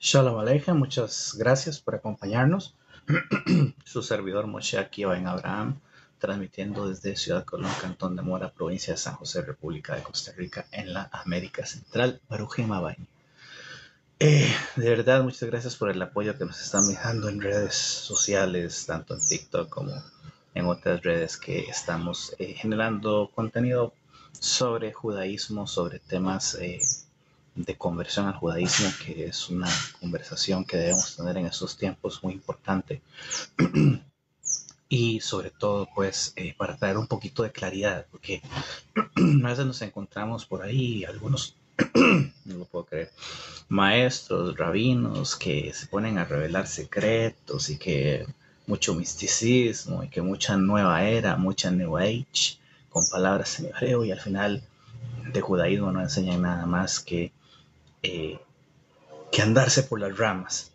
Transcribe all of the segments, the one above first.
Shalom Aleichem, muchas gracias por acompañarnos. Su servidor Moshe Akiva Ben Abraham, transmitiendo desde Ciudad Colón, Cantón de Mora, provincia de San José, República de Costa Rica, en la América Central. Baruch Abay. De verdad, muchas gracias por el apoyo que nos están dejando en redes sociales, tanto en TikTok como en otras redes que estamos generando contenido sobre judaísmo, sobre temas de conversión al judaísmo, que es una conversación que debemos tener en estos tiempos muy importante. Y sobre todo, pues, para traer un poquito de claridad, porque a veces nos encontramos por ahí algunos, no lo puedo creer, maestros, rabinos que se ponen a revelar secretos y que mucho misticismo y que mucha nueva era, mucha New Age, con palabras en hebreo, y al final de judaísmo no enseñan nada más eh, que andarse por las ramas.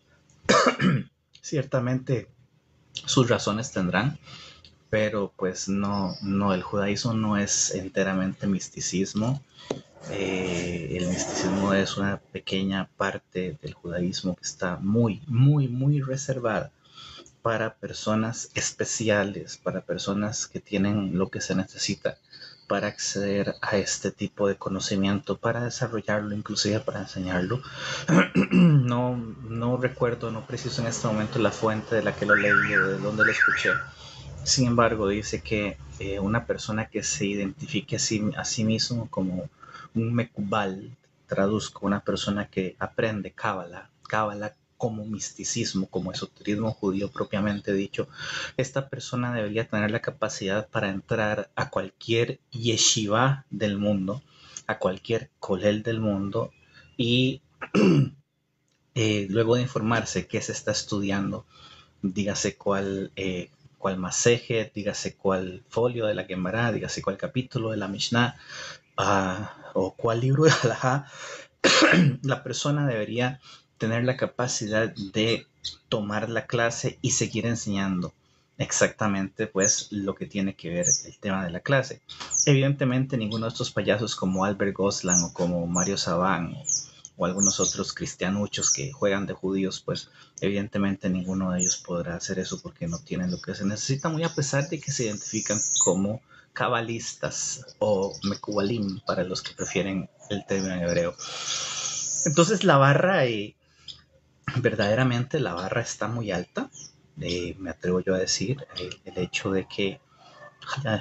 Ciertamente sus razones tendrán, pero pues no, el judaísmo no es enteramente misticismo. El misticismo es una pequeña parte del judaísmo que está muy reservada para personas especiales, para personas que tienen lo que se necesita para acceder a este tipo de conocimiento, para desarrollarlo, inclusive para enseñarlo. No recuerdo, no preciso en este momento la fuente de la que lo leí o de dónde lo escuché. Sin embargo, dice que una persona que se identifique a sí mismo como un mekubal, traduzco, una persona que aprende Cábala como misticismo, como esoterismo judío propiamente dicho, esta persona debería tener la capacidad para entrar a cualquier yeshiva del mundo, a cualquier kolel del mundo, y luego de informarse qué se está estudiando, dígase cuál maseje, dígase cuál folio de la Gemara, dígase cuál capítulo de la Mishnah, o cuál libro de Halajá, la persona debería tener la capacidad de tomar la clase y seguir enseñando exactamente pues lo que tiene que ver el tema de la clase. Evidentemente ninguno de estos payasos como Albert Goslan o como Mario Saban o algunos otros cristianuchos que juegan de judíos, pues evidentemente ninguno de ellos podrá hacer eso porque no tienen lo que se necesita, muy a pesar de que se identifican como cabalistas o mekubalim para los que prefieren el término en hebreo. Entonces la barra, verdaderamente la barra está muy alta. Me atrevo yo a decir el hecho de que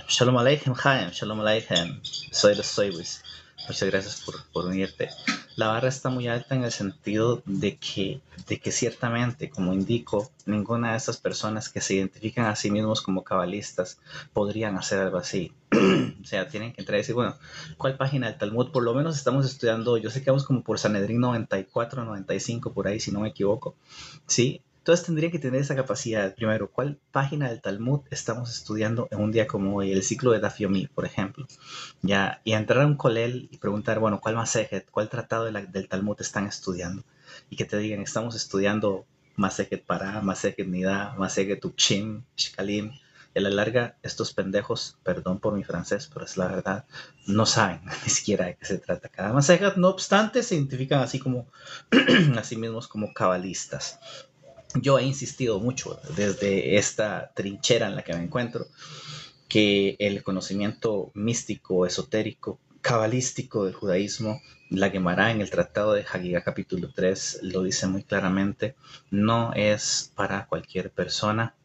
Shalom Aleichem, Chaim, Shalom Aleichem, soy los Soybis. Muchas gracias por unirte. La barra está muy alta en el sentido de que ciertamente, como indico, ninguna de estas personas que se identifican a sí mismos como cabalistas podrían hacer algo así. O sea, tienen que entrar y decir, bueno, ¿cuál página del Talmud? Por lo menos estamos estudiando, yo sé que vamos como por Sanedrín 94, 95, por ahí, si no me equivoco, ¿sí? Entonces tendría que tener esa capacidad. Primero, ¿cuál página del Talmud estamos estudiando en un día como hoy? El ciclo de Daf Yomi, por ejemplo. Ya, y entrar a un kolel y preguntar, bueno, ¿cuál Masejet, cuál tratado del Talmud están estudiando? Y que te digan, estamos estudiando Masejet Pará, Masejet Nidá, Masejet Ukshim, Shkalim. Y a la larga, estos pendejos, perdón por mi francés, pero es la verdad, no saben ni siquiera de qué se trata cada Masejet. No obstante, se identifican así como a sí mismos como cabalistas. Yo he insistido mucho desde esta trinchera en la que me encuentro que el conocimiento místico, esotérico, cabalístico del judaísmo, la Gemara en el Tratado de Hagigá capítulo 3 lo dice muy claramente, no es para cualquier persona,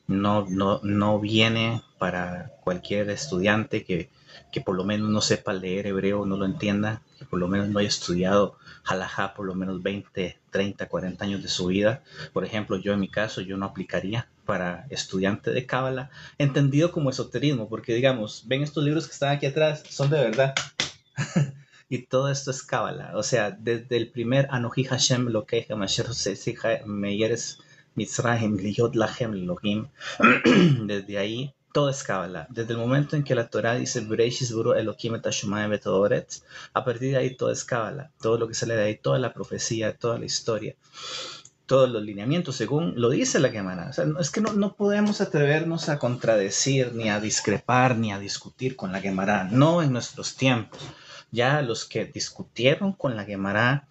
no viene para cualquier estudiante que por lo menos no sepa leer hebreo, no lo entienda, que por lo menos no haya estudiado halajá por lo menos 20, 30, 40 años de su vida. Por ejemplo, yo en mi caso, yo no aplicaría para estudiante de cábala, entendido como esoterismo, porque digamos, ven estos libros que están aquí atrás, son de verdad. Y todo esto es cábala, o sea, desde el primer Anoji Hashem Lokechem Asher Meyeres Mitzrayim Liyot Lachem Elohim, desde ahí todo es cábala. Desde el momento en que la Torah dice Bereishis Buru Elohim et Hashemayim et Haaretz, a partir de ahí todo es cábala. Todo lo que sale de ahí, toda la profecía, toda la historia, todos los lineamientos, según lo dice la Gemara. O sea, es que no podemos atrevernos a contradecir, ni a discrepar, ni a discutir con la Gemara. No en nuestros tiempos. Ya los que discutieron con la Gemara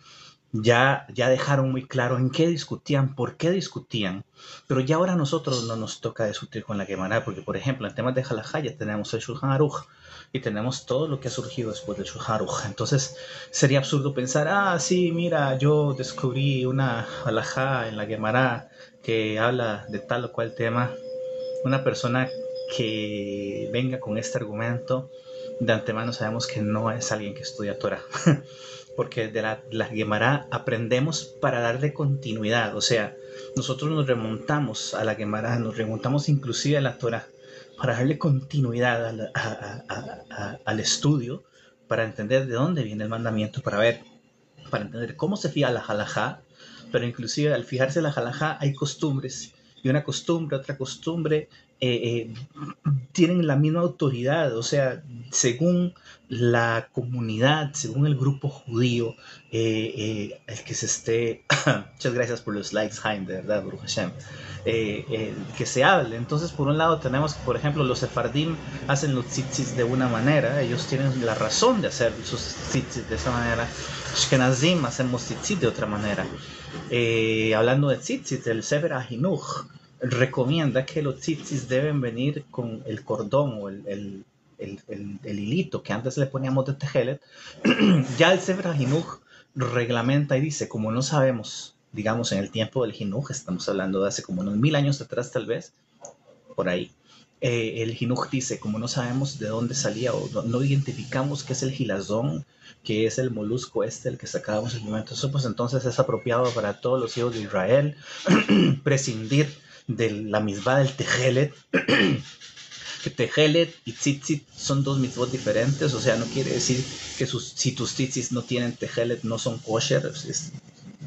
ya dejaron muy claro en qué discutían, por qué discutían, pero ya ahora a nosotros no nos toca discutir con la Gemara, porque por ejemplo en temas de halajá ya tenemos el Shulchan Aruch y tenemos todo lo que ha surgido después del Shulchan Aruch. Entonces sería absurdo pensar, sí, mira, yo descubrí una halajá en la Gemara que habla de tal o cual tema. Una persona que venga con este argumento, de antemano sabemos que no es alguien que estudia Torah. Porque de la Gemara aprendemos para darle continuidad. O sea, nosotros nos remontamos a la Gemara, nos remontamos inclusive a la Torah para darle continuidad al estudio, para entender de dónde viene el mandamiento, para entender cómo se fija la halajá, pero inclusive al fijarse la halajá hay costumbres, y una costumbre, otra costumbre, tienen la misma autoridad, o sea, según la comunidad, según el grupo judío, el que se esté, muchas gracias por los likes, Jaime, de verdad, Baruch Hashem, que se hable. Entonces, por un lado tenemos que, por ejemplo, los sefardim hacen los tzitzis de una manera, ellos tienen la razón de hacer sus tzitzis de esa manera. Ashkenazim hacemos tzitzit de otra manera. Hablando de tzitzit, el Sefer HaHinuch recomienda que los tzitzis deben venir con el cordón o el hilito que antes le poníamos de tejelet. Ya el Sefer HaHinuch reglamenta y dice, como no sabemos, digamos en el tiempo del Hinuch, estamos hablando de hace como unos 1000 años atrás tal vez, por ahí, el Hinuch dice, como no sabemos de dónde salía o no identificamos qué es el gilazón, que es el molusco el que sacábamos el momento, eso pues entonces es apropiado para todos los hijos de Israel prescindir de la misbah del tejelet, que tejelet y tzitzit son dos mitzvot diferentes, o sea, no quiere decir que si tus tzitzis no tienen tejelet no son kosher,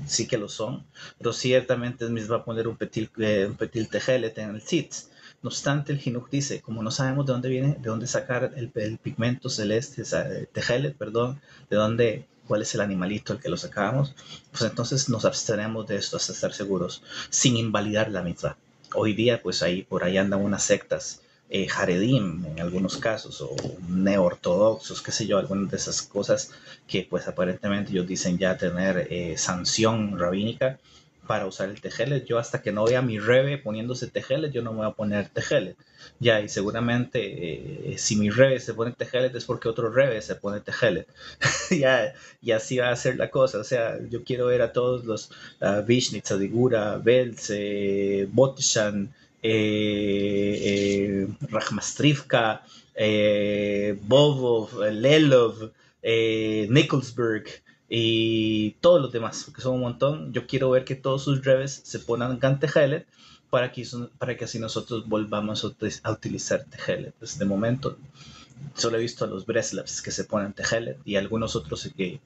sí que lo son, pero ciertamente es misbah poner un petil tejelet en el tzitz. No obstante, el Hinuch dice, como no sabemos de dónde viene, de dónde sacar el pigmento celeste, tejelet, perdón, cuál es el animalito al que lo sacamos, pues entonces nos abstenemos de esto hasta estar seguros, sin invalidar la mitzvah. Hoy día, pues por ahí andan unas sectas, Haredim en algunos casos, o neo-ortodoxos, qué sé yo, algunas de esas cosas que pues aparentemente ellos dicen ya tener sanción rabínica para usar el tejelet. Yo hasta que no vea a mi rebe poniéndose tejelet, yo no me voy a poner tejelet. Ya, y seguramente si mi rebe se pone tejelet es porque otro rebe se pone tejelet. Ya, y así va a ser la cosa. O sea, yo quiero ver a todos los Vishny, Tzadigura, Belz, Botishan, Rachmastrivka, Bobov, Lelov, Nicholsburg y todos los demás, porque son un montón. Yo quiero ver que todos sus rebes se pongan tejelet para que así nosotros volvamos a utilizar tejelet. Pues de momento solo he visto a los Breslavs que se ponen tejelet y algunos otros que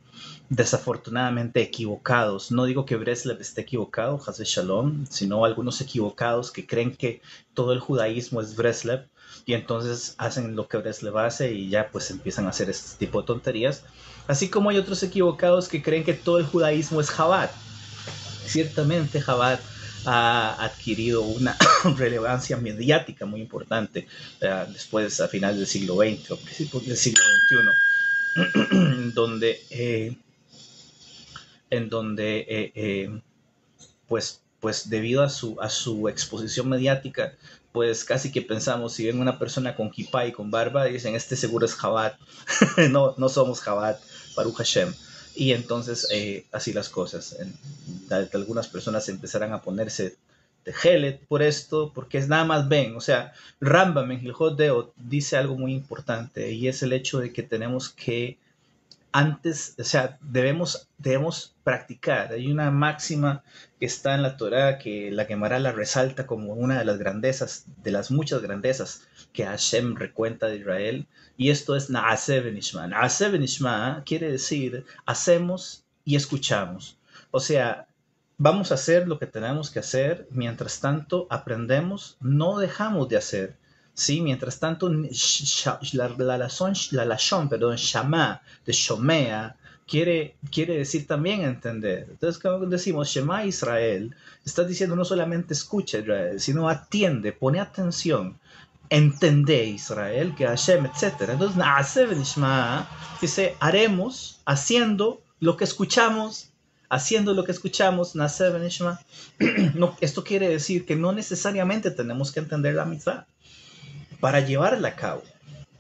desafortunadamente equivocados. No digo que Breslav esté equivocado, Haz Shalom, sino algunos equivocados que creen que todo el judaísmo es Breslav y entonces hacen lo que Breslav hace y ya pues empiezan a hacer este tipo de tonterías. Así como hay otros equivocados que creen que todo el judaísmo es Chabad. Ciertamente Chabad ha adquirido una relevancia mediática muy importante después, a finales del siglo XX o principios del siglo XXI, pues debido a su exposición mediática, pues casi que pensamos, si ven una persona con kippah y con barba, dicen, este seguro es Chabad. No somos Chabad, Baruch Hashem. Y entonces, así las cosas. Algunas personas empezarán a ponerse tejelet por esto, porque es nada más ven. O sea, Rambam en Hilchot Deot dice algo muy importante, y es el hecho de que tenemos que debemos practicar. Hay una máxima que está en la Torá que la Gemara la resalta como una de las grandezas, de las muchas grandezas que Hashem recuenta de Israel, y esto es Naaseh v'nishma. Naaseh v'nishma quiere decir hacemos y escuchamos. O sea, vamos a hacer lo que tenemos que hacer, mientras tanto aprendemos, no dejamos de hacer. Sí, mientras tanto, la lashon, perdón, shama, de shomea, quiere decir también entender. Entonces, cuando decimos Shema Israel, está diciendo no solamente escucha Israel, sino atiende, pone atención, entende Israel, que Hashem, etc. Entonces, Naaseh v'nishma dice, haremos, haciendo lo que escuchamos, haciendo lo que escuchamos, Nase Benishma. No, esto quiere decir que no necesariamente tenemos que entender la mitzvah para llevarla a cabo.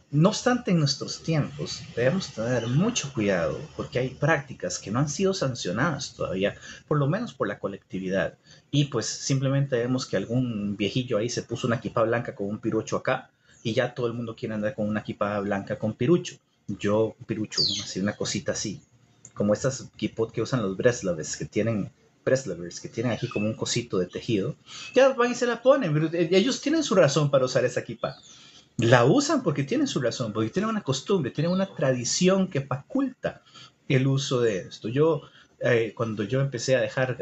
No obstante, en nuestros tiempos debemos tener mucho cuidado porque hay prácticas que no han sido sancionadas todavía, por lo menos por la colectividad. Y pues simplemente vemos que algún viejillo ahí se puso una equipa blanca con un pirucho acá y ya todo el mundo quiere andar con una equipa blanca con pirucho. Yo, pirucho, así una cosita así, como estas equipos que usan los Breslavers, que tienen aquí como un cosito de tejido, ya van y se la ponen, pero ellos tienen su razón para usar esa equipa. La usan porque tienen su razón, porque tienen una costumbre, tienen una tradición que faculta el uso de esto. Cuando yo empecé a dejar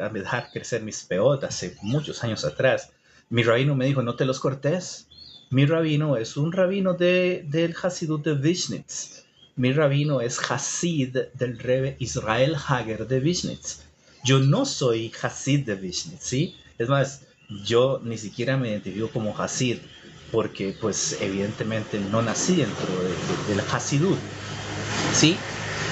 crecer mis peotas hace muchos años atrás, mi rabino me dijo, no te los cortes. Mi rabino es un rabino del Hasidut de Vishnitz. Mi rabino es Hasid del Rebbe Israel Hager de Vishnitz. Yo no soy Hasid de Vishnitz, ¿sí? Es más, yo ni siquiera me identifico como Hasid, porque pues evidentemente no nací dentro del Hasidut, ¿sí?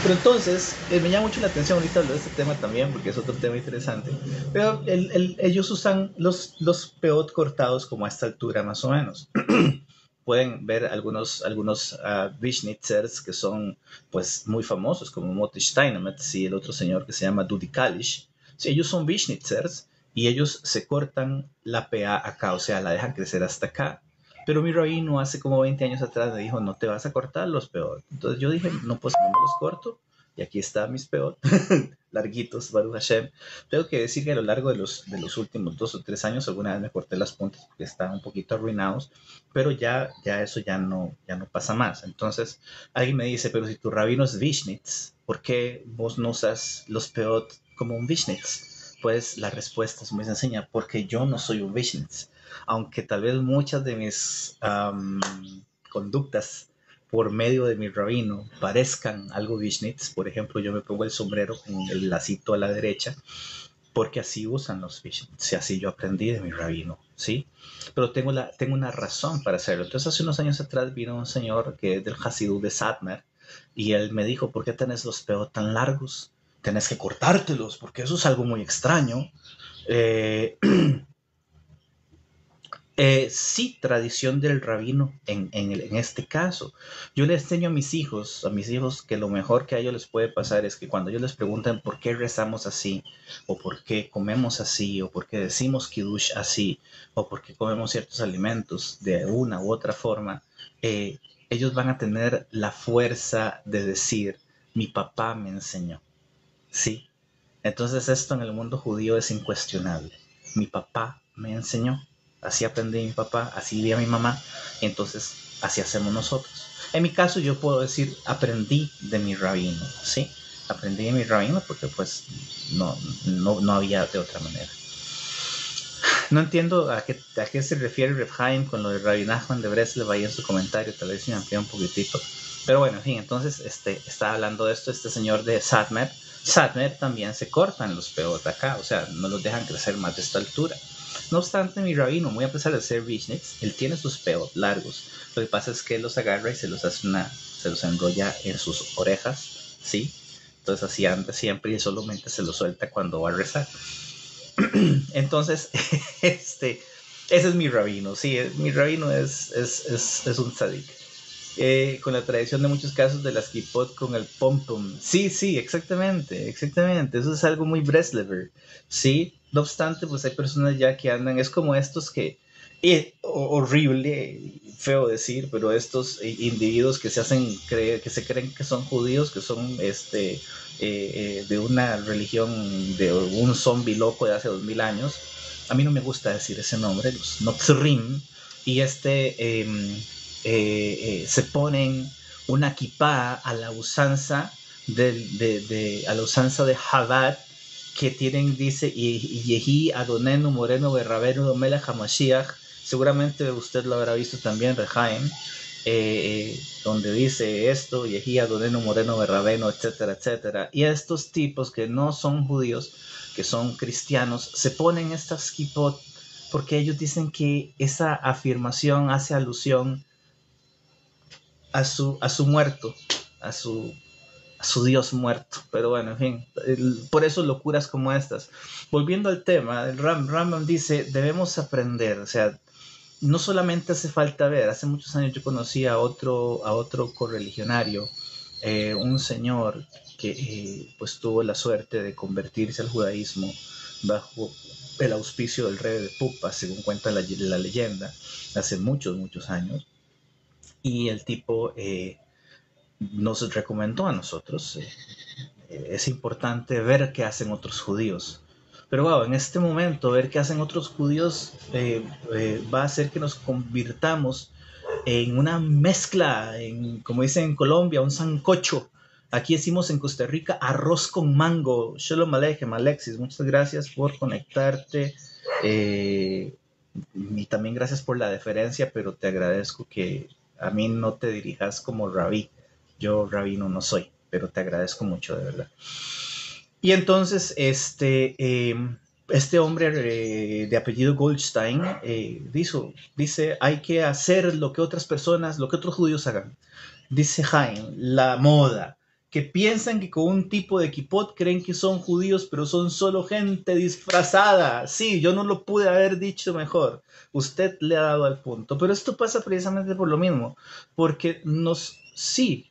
Pero entonces, me llama mucho la atención ahorita hablar de este tema también, porque es otro tema interesante, pero ellos usan los peot cortados como a esta altura más o menos. Pueden ver algunos Vishnitzers que son pues muy famosos, como Moti Steinmetz y el otro señor que se llama Dudi Kalish. Sí, ellos son Vishnitzers y ellos se cortan la PA acá, o sea, la dejan crecer hasta acá. Pero mi rabino hace como 20 años atrás me dijo, no te vas a cortar los peot. Entonces yo dije, no, pues no me los corto. Y aquí están mis peot, larguitos, Baruch Hashem. Tengo que decir que a lo largo de los últimos 2 o 3 años alguna vez me corté las puntas porque estaban un poquito arruinados, pero ya eso ya no pasa más. Entonces alguien me dice, pero si tu rabino es Vishnitz, ¿por qué vos no usas los peot como un Vishnitz? Pues la respuesta es muy sencilla, porque yo no soy un Vishnitz. Aunque tal vez muchas de mis conductas por medio de mi rabino parezcan algo Vishnitz. Por ejemplo, yo me pongo el sombrero con el lacito a la derecha, porque así usan los Vishnitz, y así yo aprendí de mi rabino, ¿sí? Pero tengo una razón para hacerlo. Entonces, hace unos años atrás vino un señor que es del Hasidut de Satmar, y él me dijo, ¿por qué tenés los peos tan largos? Tenés que cortártelos, porque eso es algo muy extraño. Sí, tradición del rabino en este caso. Yo le enseño a mis hijos, que lo mejor que a ellos les puede pasar es que cuando ellos les preguntan por qué rezamos así, o por qué comemos así, o por qué decimos kiddush así, o por qué comemos ciertos alimentos de una u otra forma, ellos van a tener la fuerza de decir, mi papá me enseñó, ¿sí? Entonces esto en el mundo judío es incuestionable. Mi papá me enseñó. Así aprendí mi papá, así vi a mi mamá, entonces así hacemos nosotros. En mi caso yo puedo decir, aprendí de mi rabino, ¿sí? Aprendí de mi rabino porque pues no había de otra manera. No entiendo a qué se refiere Reb Haim con lo de Rabbi Nachman de Breslev ahí en su comentario, tal vez me amplía un poquitito. Pero bueno, en fin, entonces está hablando de esto este señor de Satmer. Satmer también se cortan los peot acá, o sea, no los dejan crecer más de esta altura. No obstante, mi rabino, muy a pesar de ser Vishnitz, él tiene sus peot largos. Lo que pasa es que él los agarra y se los enrolla en sus orejas, ¿sí? Entonces así anda siempre y solamente se los suelta cuando va a rezar. Entonces, ese es mi rabino, sí, mi rabino es un tzadik. Con la tradición de muchos casos de las kipot con el pom-pom. Sí, exactamente, eso es algo muy Breslever, sí. No obstante, pues hay personas ya que andan, es como estos que, horrible, feo decir, pero estos individuos que que se creen que son judíos, que son de una religión, de un zombie loco de hace 2000 años. A mí no me gusta decir ese nombre, los Notzrim, y se ponen una kipá a la usanza a la usanza de Chabad, que tienen, dice, Yehi Adonenu Moreno Berrabenu Melech HaMashiach. Seguramente usted lo habrá visto también, Rehaim, donde dice esto, Yehi Adonenu Moreno Berrabenu, etcétera, etcétera. Y estos tipos que no son judíos, que son cristianos, se ponen estas kipot porque ellos dicen que esa afirmación hace alusión a su muerto, a su a su Dios muerto. Pero bueno, en fin, por eso locuras como estas. Volviendo al tema, el Rambam dice, debemos aprender, o sea, no solamente hace falta ver, hace muchos años yo conocí a otro correligionario, un señor que pues tuvo la suerte de convertirse al judaísmo bajo el auspicio del rey de Pupa, según cuenta la leyenda, hace muchos años, y el tipo nos recomendó a nosotros, es importante ver qué hacen otros judíos. Pero wow, en este momento ver qué hacen otros judíos va a hacer que nos convirtamos en una mezcla, como dicen en Colombia, un sancocho. Aquí decimos en Costa Rica arroz con mango. Shalom Aleichem, Alexis, muchas gracias por conectarte. Y también gracias por la deferencia, pero te agradezco que a mí no te dirijas como rabí. Yo rabino no soy, pero te agradezco mucho, de verdad. Y entonces, este hombre de apellido Goldstein dice, hay que hacer lo que otras personas, lo que otros judíos hagan. Dice Haim, la moda, que piensan que con un tipo de kipot creen que son judíos, pero son solo gente disfrazada. Sí, yo no lo pude haber dicho mejor. Usted le ha dado al punto. Pero esto pasa precisamente por lo mismo, porque sí,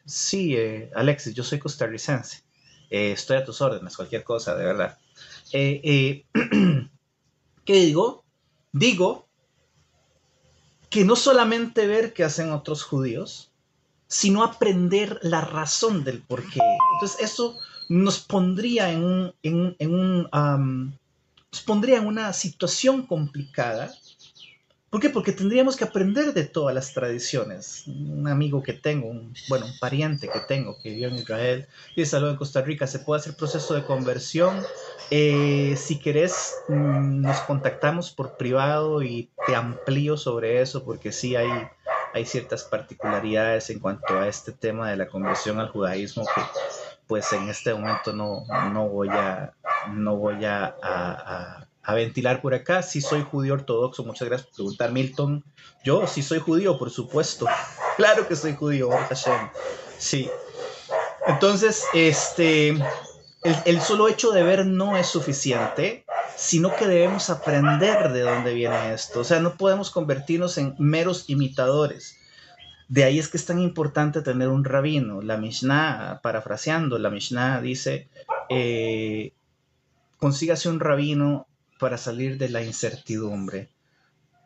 Alexis, yo soy costarricense. Estoy a tus órdenes, cualquier cosa, de verdad. ¿Qué digo? Digo que no solamente ver qué hacen otros judíos, sino aprender la razón del por qué. Entonces eso nos pondría nos pondría en una situación complicada. ¿Por qué? Porque tendríamos que aprender de todas las tradiciones. Un amigo que tengo, un pariente que tengo que vivió en Israel y de salud en Costa Rica, se puede hacer proceso de conversión. Si querés, nos contactamos por privado y te amplío sobre eso, porque sí hay ciertas particularidades en cuanto a este tema de la conversión al judaísmo que pues en este momento no voy a ventilar por acá. Sí soy judío ortodoxo, muchas gracias por preguntar, Milton. Yo sí soy judío, por supuesto. Claro que soy judío, Baruch Hashem. Sí. Entonces, el solo hecho de ver no es suficiente, sino que debemos aprender de dónde viene esto. O sea, no podemos convertirnos en meros imitadores. De ahí es que es tan importante tener un rabino. La Mishnah, parafraseando, la Mishnah dice, consígase un rabino para salir de la incertidumbre.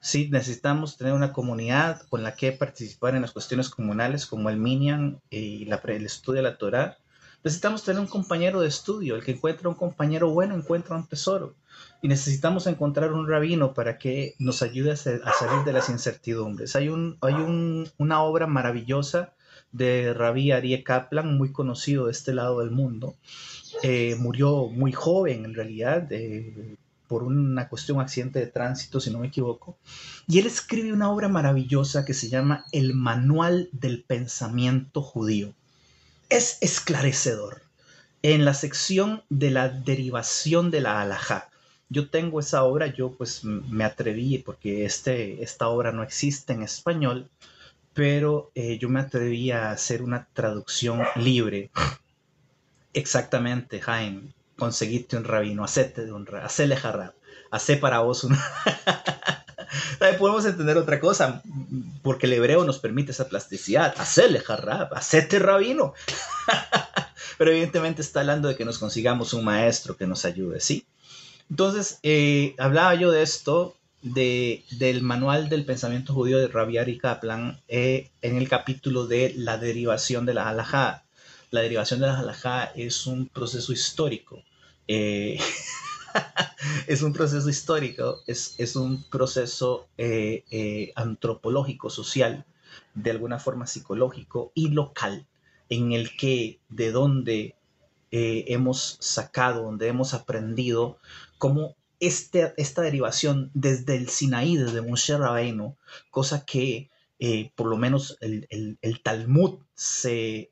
Sí, necesitamos tener una comunidad con la que participar en las cuestiones comunales como el Minyan y el estudio de la Torá. Necesitamos tener un compañero de estudio. El que encuentra un compañero bueno encuentra un tesoro. Y necesitamos encontrar un rabino para que nos ayude a salir de las incertidumbres. Hay una obra maravillosa de Rabbi Aryeh Kaplan, muy conocido de este lado del mundo. Murió muy joven, en realidad, por una cuestión, accidente de tránsito, si no me equivoco. Y él escribe una obra maravillosa que se llama El Manual del Pensamiento Judío. Es esclarecedor. En la sección de la derivación de la halajá. Yo tengo esa obra, yo pues me atreví, porque esta obra no existe en español, pero yo me atreví a hacer una traducción libre. Exactamente, Jaime, conseguiste un rabino, hacele jarrab, hacé para vos una... Podemos entender otra cosa, porque el hebreo nos permite esa plasticidad, hacele jarrab, hacete rabino. Pero evidentemente está hablando de que nos consigamos un maestro que nos ayude, ¿sí? Entonces, hablaba yo de esto, del manual del pensamiento judío de Rabbi Aryeh Kaplan, en el capítulo de la derivación de la halajá. La derivación de la halajá es un proceso histórico. Es un proceso histórico, es un proceso antropológico, social, de alguna forma psicológico y local, en el que de donde hemos sacado, donde hemos aprendido cómo esta derivación desde el Sinaí, desde Moshe Rabbeinu, cosa que por lo menos el Talmud se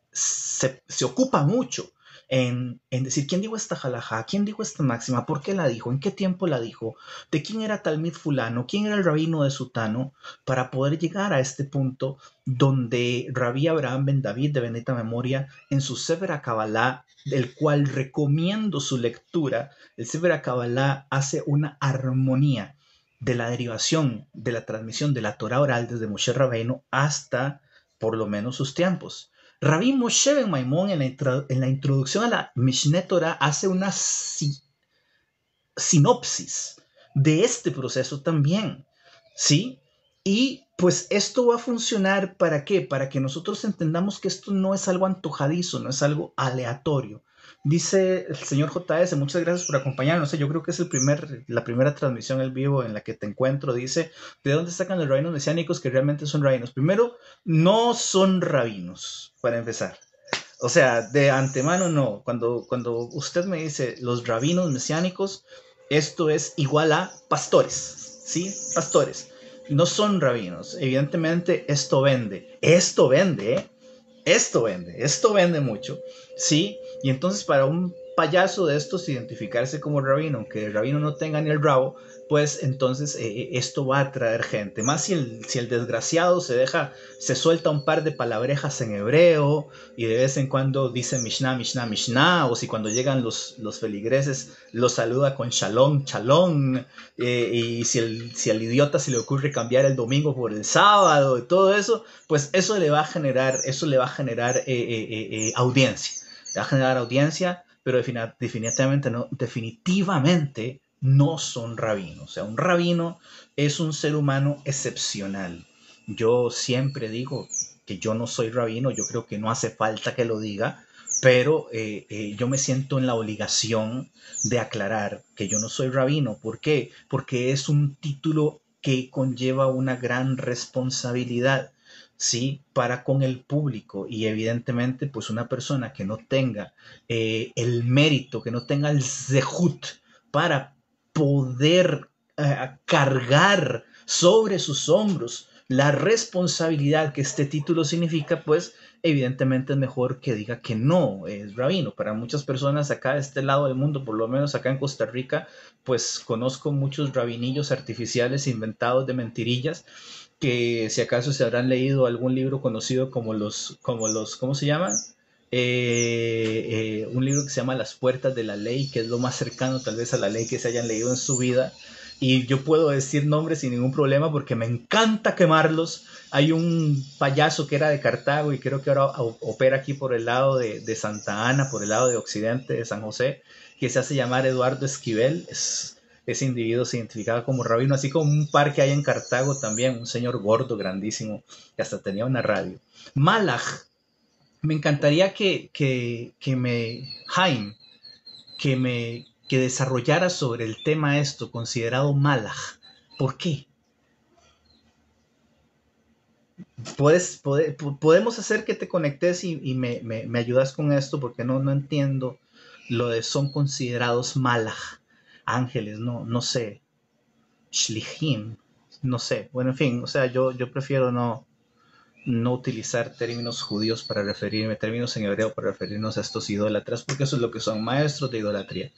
ocupa mucho. en decir quién dijo esta halajá, quién dijo esta máxima, por qué la dijo, en qué tiempo la dijo, de quién era Talmid fulano, quién era el rabino de Sutano, para poder llegar a este punto donde Rabí Abraham ben David de bendita memoria en su Sefer HaKabalá, del cual recomiendo su lectura. El Sefer HaKabalá hace una armonía de la derivación de la transmisión de la Torah oral desde Moshe Rabbeinu hasta por lo menos sus tiempos. Rabí Moshe ben Maimón en la introducción a la Mishneh Torah hace una sinopsis de este proceso también, ¿sí? Y pues esto va a funcionar ¿para qué? Para que nosotros entendamos que esto no es algo antojadizo, no es algo aleatorio. Dice el señor JS, muchas gracias por acompañarnos. Yo creo que es la primera transmisión en vivo en la que te encuentro. Dice, ¿de dónde sacan los rabinos mesiánicos que realmente son rabinos? Primero, no son rabinos, para empezar. O sea, de antemano no. Cuando usted me dice los rabinos mesiánicos, esto es igual a pastores, ¿sí? Pastores. No son rabinos. Evidentemente esto vende. Esto vende, ¿eh? Esto vende mucho, ¿sí? Y entonces para un payaso de estos identificarse como rabino, aunque el rabino no tenga ni el rabo, pues entonces esto va a atraer gente. Más si el desgraciado se suelta un par de palabrejas en hebreo y de vez en cuando dice Mishnah, Mishnah, Mishnah, o si cuando llegan los feligreses los saluda con Shalom, Shalom, y si el idiota se le ocurre cambiar el domingo por el sábado y todo eso, pues eso le va a generar audiencia. Le va a generar audiencia, pero definitivamente no son rabinos. O sea, un rabino es un ser humano excepcional. Yo siempre digo que yo no soy rabino, yo creo que no hace falta que lo diga, pero yo me siento en la obligación de aclarar que yo no soy rabino. ¿Por qué? Porque es un título que conlleva una gran responsabilidad, ¿sí? Para con el público, y evidentemente pues una persona que no tenga el mérito, que no tenga el zehut para poder cargar sobre sus hombros la responsabilidad que este título significa, pues evidentemente es mejor que diga que no es rabino. Para muchas personas acá de este lado del mundo, por lo menos acá en Costa Rica, pues conozco muchos rabinillos artificiales inventados de mentirillas, que si acaso se habrán leído algún libro conocido como ¿cómo se llama? Un libro que se llama Las Puertas de la Ley, que es lo más cercano tal vez a la ley que se hayan leído en su vida. Y yo puedo decir nombres sin ningún problema porque me encanta quemarlos. Hay un payaso que era de Cartago y creo que ahora opera aquí por el lado de Santa Ana, por el lado de occidente de San José, que se hace llamar Eduardo Esquivel. Ese individuo se identificaba como rabino, así como un par que hay en Cartago también, un señor gordo, grandísimo, que hasta tenía una radio. Malach, me encantaría Jaime, que desarrollara sobre el tema esto, considerado Malach. ¿Por qué? Podemos hacer que te conectes y me ayudas con esto, porque no entiendo lo de son considerados Malach, ángeles, no sé, Shlichim, no sé. Bueno, en fin, o sea, yo prefiero no utilizar términos judíos para referirme, términos en hebreo para referirnos a estos idólatras, porque eso es lo que son, maestros de idolatría.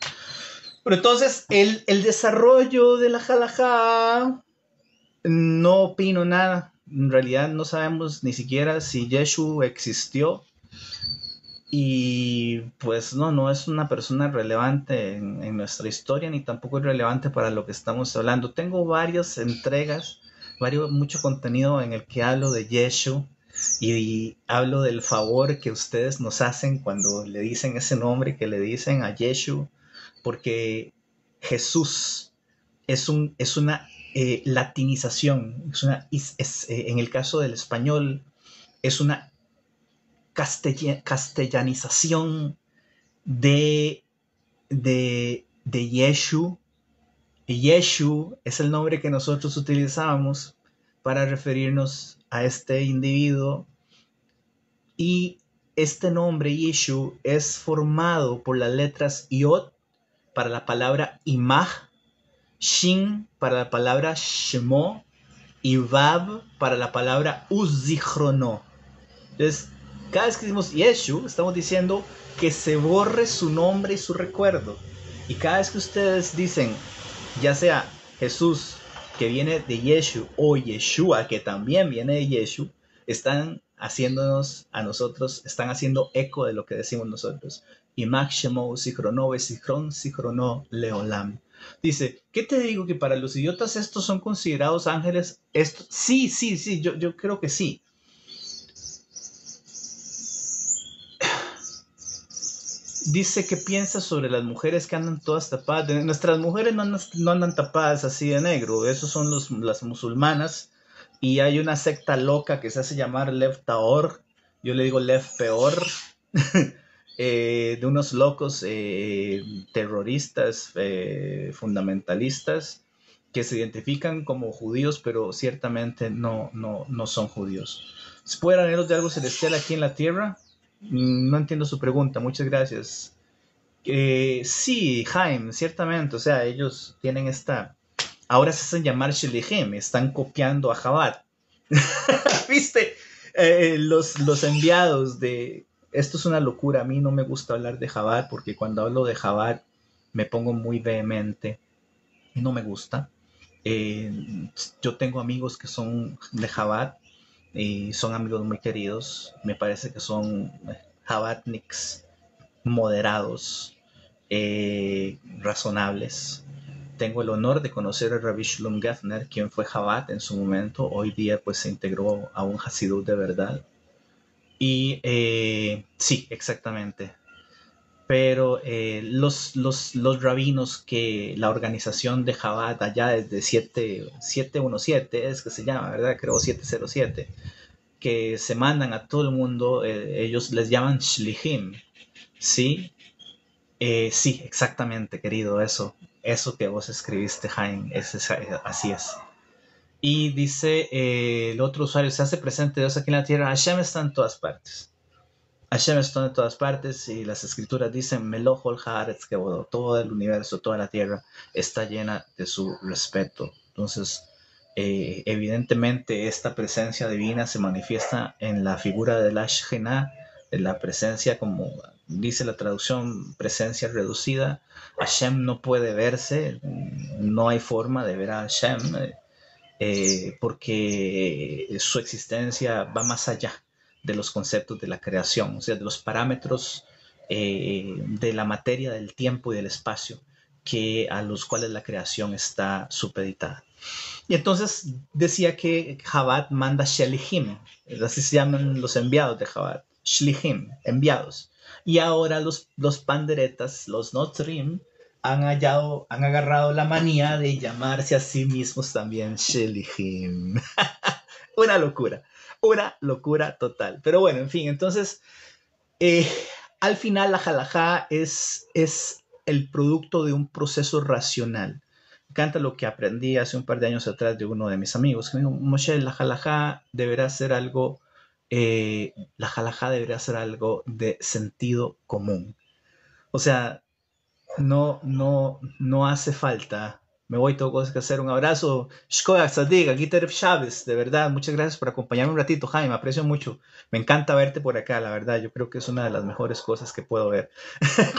Pero entonces, el desarrollo de la halajá, no opino nada. En realidad no sabemos ni siquiera si Yeshu existió. Y pues no es una persona relevante en nuestra historia, ni tampoco es relevante para lo que estamos hablando. Tengo varias entregas, mucho contenido en el que hablo de Yeshu y hablo del favor que ustedes nos hacen cuando le dicen ese nombre que le dicen a Yeshu, porque Jesús es una latinización, en el caso del español es una castellanización de Yeshu. Y Yeshu es el nombre que nosotros utilizábamos para referirnos a este individuo, y este nombre Yeshu es formado por las letras Yod para la palabra Imaj, Shin para la palabra Shemo y Vav para la palabra Uzichrono. Entonces, Cada vez que decimos Yeshu, estamos diciendo que se borre su nombre y su recuerdo. Y cada vez que ustedes dicen, ya sea Jesús, que viene de Yeshu, o Yeshua, que también viene de Yeshu, están haciéndonos a nosotros, están haciendo eco de lo que decimos nosotros. Y Shemo Sichrono Sichron Sichrono Leolam. Dice, ¿qué te digo? Que para los idiotas estos son considerados ángeles. Esto, sí, yo creo que sí. Dice que piensa sobre las mujeres que andan todas tapadas. Nuestras mujeres no andan tapadas así de negro. Esos son las musulmanas. Y hay una secta loca que se hace llamar Lev Taor. Yo le digo Lev Peor. De unos locos terroristas, fundamentalistas, que se identifican como judíos, pero ciertamente no son judíos. ¿Pueden anhelos de algo celestial aquí en la tierra? No entiendo su pregunta, muchas gracias. Sí, Jaime, ciertamente, o sea, ellos tienen esta... Ahora se hacen llamar Shelihem, están copiando a Jabat. ¿Viste? Los enviados de... Esto es una locura, a mí no me gusta hablar de Jabat porque cuando hablo de Jabat me pongo muy vehemente y no me gusta. Yo tengo amigos que son de Jabat y son amigos muy queridos. Me parece que son Jabatniks moderados, razonables. Tengo el honor de conocer a Rabbi Shlom Gafner, quien fue Jabat en su momento. Hoy día pues se integró a un Hasidut de verdad. Y sí, exactamente. Pero los rabinos que la organización de Chabad allá desde 717 es que se llama, ¿verdad? Creo 707, que se mandan a todo el mundo, ellos les llaman Shlichim, ¿sí? Sí, exactamente, querido, eso que vos escribiste, Jaime, así es. Y dice el otro usuario, se hace presente Dios aquí en la tierra, Hashem está en todas partes. Hashem está en todas partes y las escrituras dicen, Melohol Haaretz Kebodó, todo el universo, toda la tierra está llena de su respeto. Entonces, evidentemente esta presencia divina se manifiesta en la figura de la Shekhinah, en la presencia, como dice la traducción, presencia reducida. Hashem no puede verse, no hay forma de ver a Hashem, porque su existencia va más allá de los conceptos de la creación, o sea, de los parámetros de la materia, del tiempo y del espacio a los cuales la creación está supeditada. Y entonces decía que Chabad manda Shelihim, así se llaman los enviados de Chabad, Shlihim, enviados. Y ahora los panderetas, los Notrim, han agarrado la manía de llamarse a sí mismos también Shelihim. Una locura total. Pero bueno, en fin, entonces, eh, al final la halajá es el producto de un proceso racional. Me encanta lo que aprendí hace un par de años atrás de uno de mis amigos, que me dijo, Moshe, la halajá deberá ser algo de sentido común. O sea, no hace falta. Me voy, tengo cosas que hacer. Un abrazo. Shkoyak Sadik, aquí Teref Chávez. De verdad, muchas gracias por acompañarme un ratito, Jaime. Aprecio mucho. Me encanta verte por acá, la verdad. Yo creo que es una de las mejores cosas que puedo ver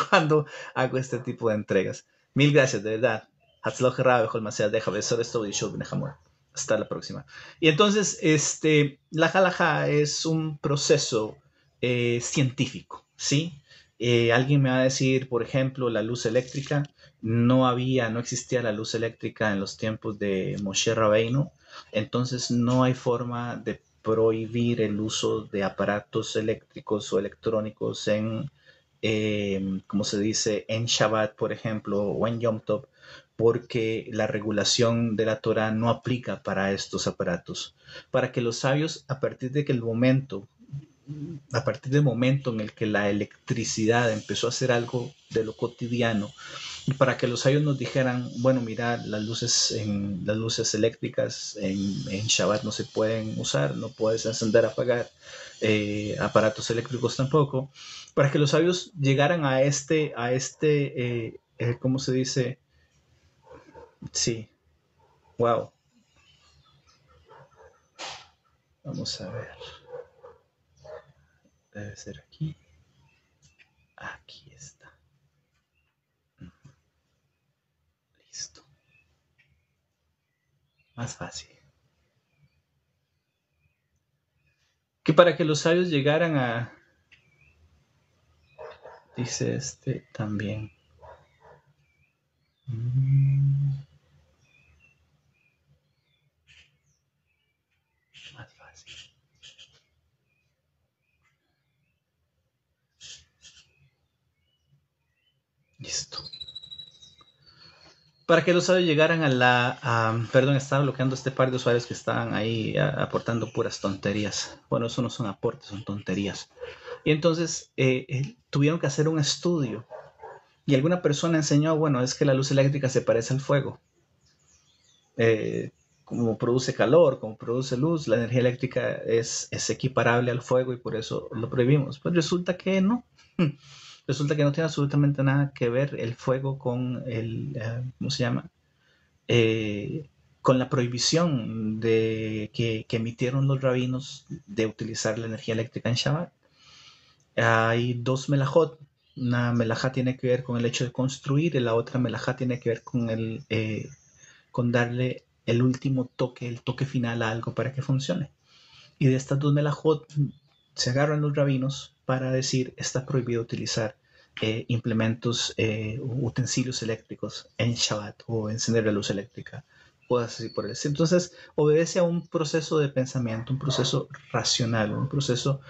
cuando hago este tipo de entregas. Mil gracias, de verdad. Hasta la próxima. Y entonces, la halajá es un proceso científico, ¿sí? Alguien me va a decir, por ejemplo, la luz eléctrica. No existía la luz eléctrica en los tiempos de Moshe Rabbeinu, entonces no hay forma de prohibir el uso de aparatos eléctricos o electrónicos ¿cómo se dice? En Shabbat, por ejemplo, o en Yom Tov, porque la regulación de la Torah no aplica para estos aparatos. Para que los sabios, a partir del momento en el que la electricidad empezó a ser algo de lo cotidiano, y para que los sabios nos dijeran, bueno, mira, las luces eléctricas en Shabbat no se pueden usar, no puedes encender, apagar, aparatos eléctricos tampoco, para que los sabios llegaran ¿cómo se dice? Sí, wow, vamos a ver. Debe ser aquí. Aquí está. Listo. Más fácil. Que para que los sabios llegaran a... Dice este también. Más fácil. Listo. Para que los sabios llegaran a la... perdón, estaba bloqueando este par de usuarios que estaban ahí aportando puras tonterías. Bueno, eso no son aportes, son tonterías. Y entonces tuvieron que hacer un estudio. Y alguna persona enseñó, bueno, es que la luz eléctrica se parece al fuego. Como produce calor, como produce luz, la energía eléctrica es equiparable al fuego y por eso lo prohibimos. Pues resulta que no. Resulta que no tiene absolutamente nada que ver el fuego con ¿cómo se llama? Con la prohibición que emitieron los rabinos de utilizar la energía eléctrica en Shabbat. Hay dos melajot. Una melajá tiene que ver con el hecho de construir y la otra melajá tiene que ver con darle el último toque, el toque final a algo para que funcione. Y de estas dos melajot se agarran los rabinos para decir está prohibido utilizar implementos, utensilios eléctricos en Shabbat o encender la luz eléctrica o así por el estilo. Entonces obedece a un proceso de pensamiento, un proceso racional, un proceso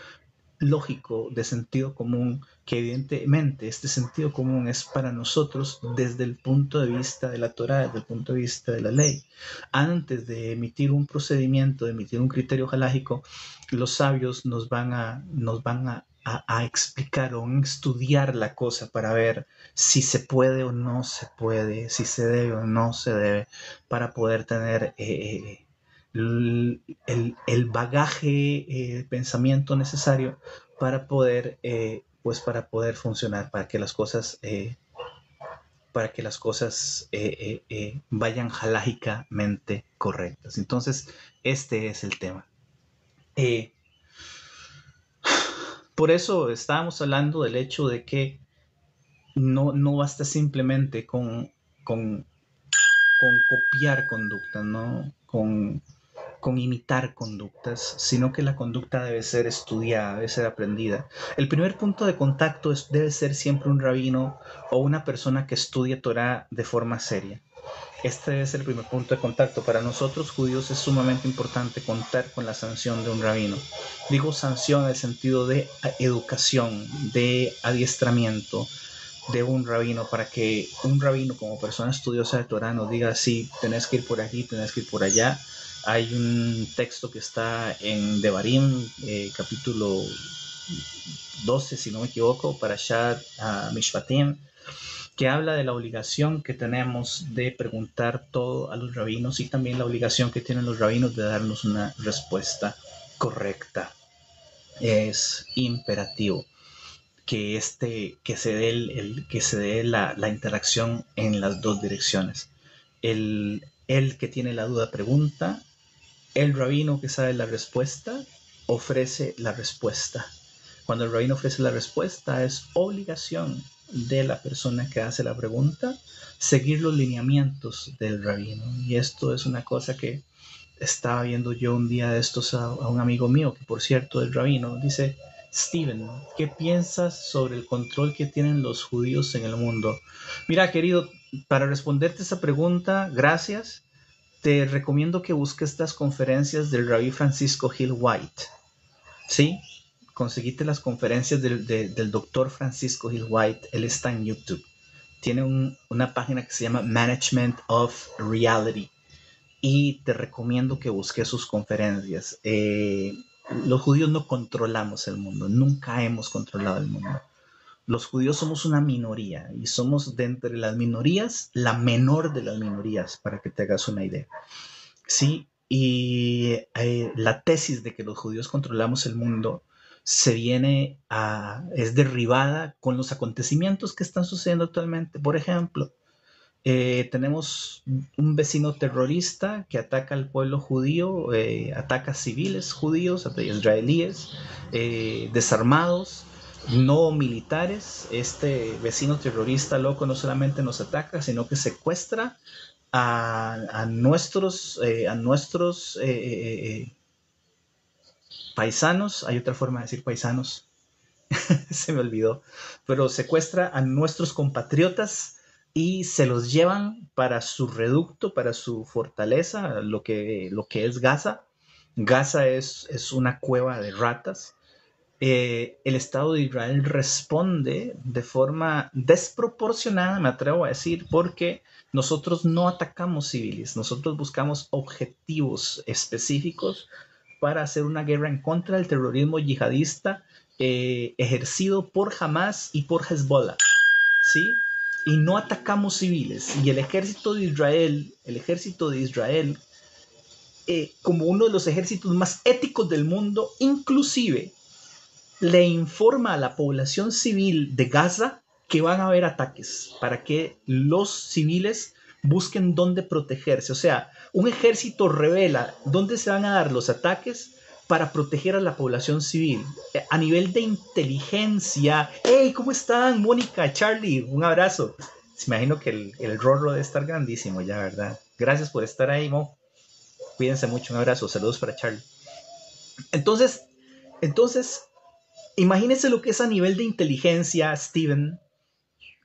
lógico de sentido común, que evidentemente este sentido común es para nosotros desde el punto de vista de la Torá, desde el punto de vista de la ley. Antes de emitir un procedimiento, de emitir un criterio halágico, los sabios nos van a explicar o a estudiar la cosa para ver si se puede o no se puede, si se debe o no se debe, para poder tener el bagaje, pensamiento necesario para poder, para poder funcionar, para que las cosas, vayan halágicamente correctas. Entonces, este es el tema. Por eso estábamos hablando del hecho de que no basta simplemente con copiar conductas, ¿no? Con imitar conductas, sino que la conducta debe ser estudiada, debe ser aprendida. El primer punto de contacto debe ser siempre un rabino o una persona que estudie Torah de forma seria. Este debe ser el primer punto de contacto. Para nosotros judíos es sumamente importante contar con la sanción de un rabino. Digo sanción en el sentido de educación, de adiestramiento de un rabino, para que un rabino como persona estudiosa de Torah nos diga, sí, tenés que ir por aquí, tenés que ir por allá. Hay un texto que está en Devarim, capítulo 12, si no me equivoco, Parashat Mishpatim, que habla de la obligación que tenemos de preguntar todo a los rabinos y también la obligación que tienen los rabinos de darnos una respuesta correcta. Es imperativo que se dé la interacción en las dos direcciones. El que tiene la duda pregunta, el rabino que sabe la respuesta ofrece la respuesta. Cuando el rabino ofrece la respuesta, es obligación de la persona que hace la pregunta seguir los lineamientos del rabino. Y esto es una cosa que estaba viendo yo un día de estos a un amigo mío, que por cierto es rabino. Dice: Steven, ¿qué piensas sobre el control que tienen los judíos en el mundo? Mira, querido, para responderte esa pregunta, gracias. Te recomiendo que busques las conferencias del Rabí Francisco Hill White. ¿Sí? Conseguiste las conferencias del doctor Francisco Hill White. Él está en YouTube. Tiene una página que se llama Management of Reality. Y te recomiendo que busques sus conferencias. Los judíos no controlamos el mundo. Nunca hemos controlado el mundo. Los judíos somos una minoría y somos de entre las minorías la menor de las minorías, para que te hagas una idea. Sí, y la tesis de que los judíos controlamos el mundo es derribada con los acontecimientos que están sucediendo actualmente. Por ejemplo, Tenemos un vecino terrorista que ataca al pueblo judío, ataca civiles judíos, israelíes, desarmados, no militares. Este vecino terrorista loco no solamente nos ataca, sino que secuestra a nuestros paisanos. Hay otra forma de decir paisanos, se me olvidó, pero secuestra a nuestros compatriotas y se los llevan para su reducto, para su fortaleza, lo que es Gaza. Gaza es una cueva de ratas. El Estado de Israel responde de forma desproporcionada, me atrevo a decir, porque nosotros no atacamos civiles, nosotros buscamos objetivos específicos para hacer una guerra en contra del terrorismo yihadista ejercido por Hamas y por Hezbollah, ¿sí? Y no atacamos civiles. Y el ejército de Israel, como uno de los ejércitos más éticos del mundo, inclusive le informa a la población civil de Gaza que van a haber ataques para que los civiles busquen dónde protegerse. O sea, un ejército revela dónde se van a dar los ataques para proteger a la población civil. A nivel de inteligencia. ¡Hey! ¿Cómo están? Mónica, Charlie, un abrazo. Me imagino que el rorro debe estar grandísimo ya, ¿verdad? Gracias por estar ahí, Mo. Cuídense mucho, un abrazo. Saludos para Charlie. Entonces, imagínense lo que es a nivel de inteligencia, Steven,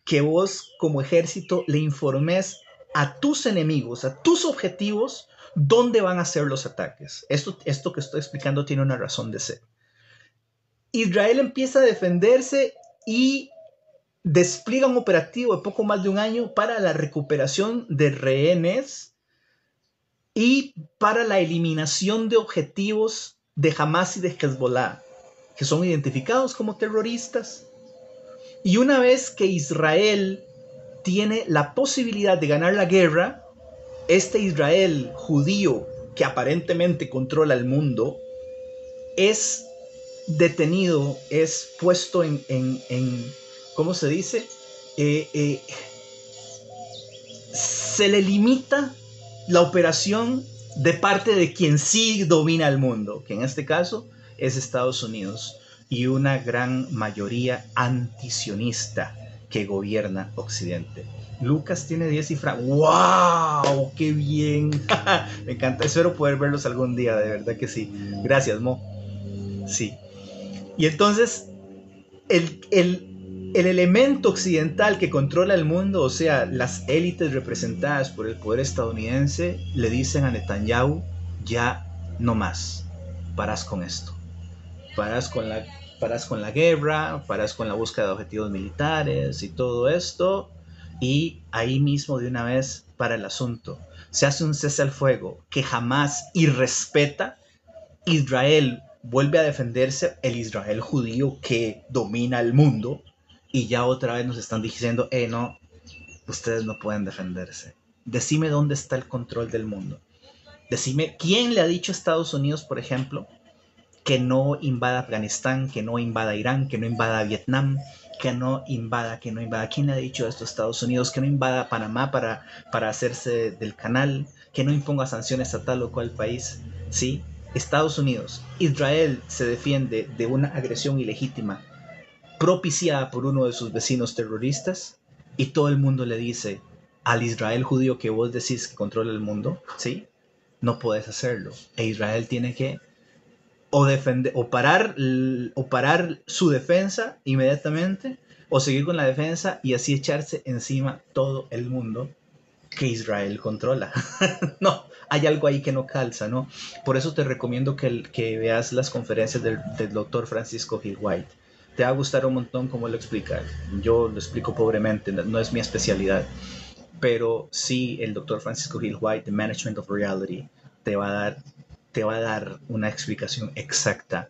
que vos como ejército le informes a tus enemigos, a tus objetivos, dónde van a ser los ataques. Esto que estoy explicando tiene una razón de ser. Israel empieza a defenderse y despliega un operativo de poco más de un año para la recuperación de rehenes y para la eliminación de objetivos de Hamas y de Hezbollah, que son identificados como terroristas. Y una vez que Israel tiene la posibilidad de ganar la guerra, este Israel judío que aparentemente controla el mundo es detenido, es puesto en ¿cómo se dice? Se le limita la operación de parte de quien sí domina el mundo, que en este caso es Estados Unidos y una gran mayoría antisionista que gobierna Occidente. Lucas tiene 10 cifras. ¡Wow! ¡Qué bien! Me encanta. Espero poder verlos algún día, de verdad que sí. Gracias, Mo. Sí. Y entonces, el elemento occidental que controla el mundo, o sea, las élites representadas por el poder estadounidense, le dicen a Netanyahu, ya no más. Parás con esto. Parás con la guerra, parás con la búsqueda de objetivos militares y todo esto, y ahí mismo de una vez para el asunto. Se hace un cese al fuego que jamás irrespeta. Israel vuelve a defenderse, el Israel judío que domina el mundo, y ya otra vez nos están diciendo, no, ustedes no pueden defenderse. Decime dónde está el control del mundo. Decime, ¿quién le ha dicho a Estados Unidos, por ejemplo, que no invada Afganistán, que no invada Irán, que no invada Vietnam, que no invada? ¿Quién le ha dicho esto a Estados Unidos? Que no invada Panamá para hacerse del canal, que no imponga sanciones a tal o cual país, ¿sí? Estados Unidos, Israel se defiende de una agresión ilegítima propiciada por uno de sus vecinos terroristas y todo el mundo le dice al Israel judío que vos decís que controla el mundo, ¿sí? No puedes hacerlo. E Israel tiene que o parar su defensa inmediatamente, o seguir con la defensa y así echarse encima todo el mundo que Israel controla. No, hay algo ahí que no calza, ¿no? Por eso te recomiendo que veas las conferencias del doctor Francisco Hill White. Te va a gustar un montón cómo lo explica. Yo lo explico pobremente, no es mi especialidad, pero sí, el doctor Francisco Hill White, The Management of Reality, te va a dar una explicación exacta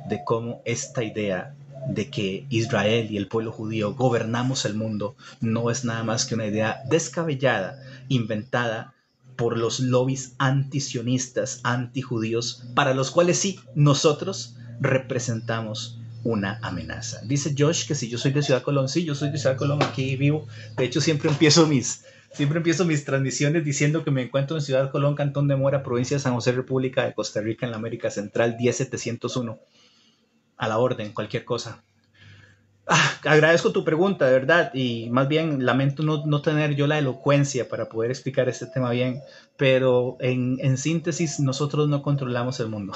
de cómo esta idea de que Israel y el pueblo judío gobernamos el mundo no es nada más que una idea descabellada, inventada por los lobbies antisionistas, antijudíos, para los cuales sí, nosotros representamos una amenaza. Dice Josh que si yo soy de Ciudad Colón, sí, yo soy de Ciudad Colón, aquí vivo. De hecho, siempre empiezo mis Siempre empiezo mis transmisiones diciendo que me encuentro en Ciudad Colón, Cantón de Mora, provincia de San José, República de Costa Rica, en la América Central, 10701. A la orden, cualquier cosa. Agradezco tu pregunta, de verdad, y más bien lamento no tener yo la elocuencia para poder explicar este tema bien, pero en síntesis, nosotros no controlamos el mundo.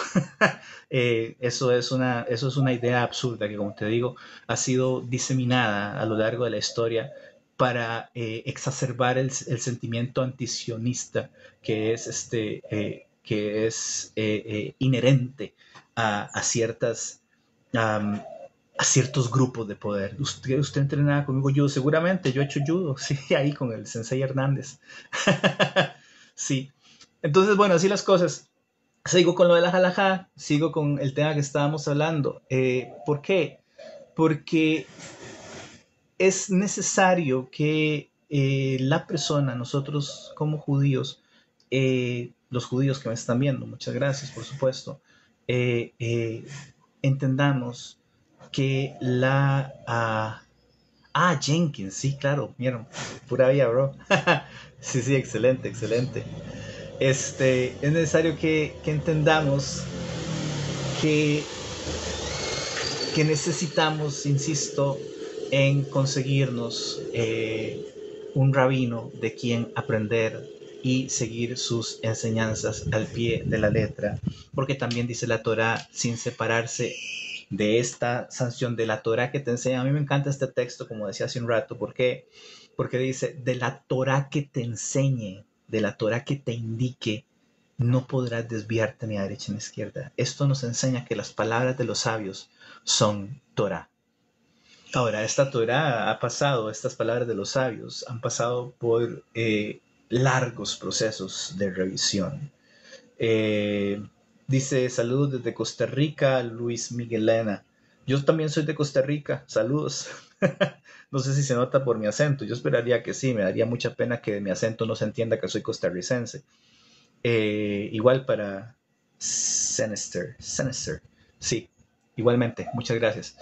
Eso es una idea absurda que, como te digo, ha sido diseminada a lo largo de la historia para exacerbar el sentimiento antisionista que es inherente a ciertas um, a ciertos grupos de poder. Usted entrenaba conmigo judo, seguramente yo he hecho judo, sí, ahí con el Sensei Hernández. Sí, entonces bueno, así las cosas. Sigo con lo de la halajá, sigo con el tema que estábamos hablando. ¿Por qué? Porque es necesario que la persona, nosotros como judíos, los judíos que me están viendo, muchas gracias por supuesto, entendamos que Jenkins, sí, claro, vieron, pura vida, bro. Sí, excelente, excelente. Es necesario que entendamos que, que necesitamos, insisto, en conseguirnos un rabino de quien aprender y seguir sus enseñanzas al pie de la letra, porque también dice la Torá, sin separarse de esta sanción de la Torá que te enseña. A mí me encanta este texto, como decía hace un rato, porque dice, de la Torá que te enseñe, de la Torá que te indique, no podrás desviarte ni a derecha ni a izquierda. Esto nos enseña que las palabras de los sabios son Torá. Ahora, esta Torá ha pasado, estas palabras de los sabios han pasado por largos procesos de revisión. Dice, saludos desde Costa Rica, Luis Miguelena. Yo también soy de Costa Rica, saludos. No sé si se nota por mi acento, yo esperaría que sí, me daría mucha pena que de mi acento no se entienda que soy costarricense. Igual para Sinister, sí, igualmente, muchas gracias.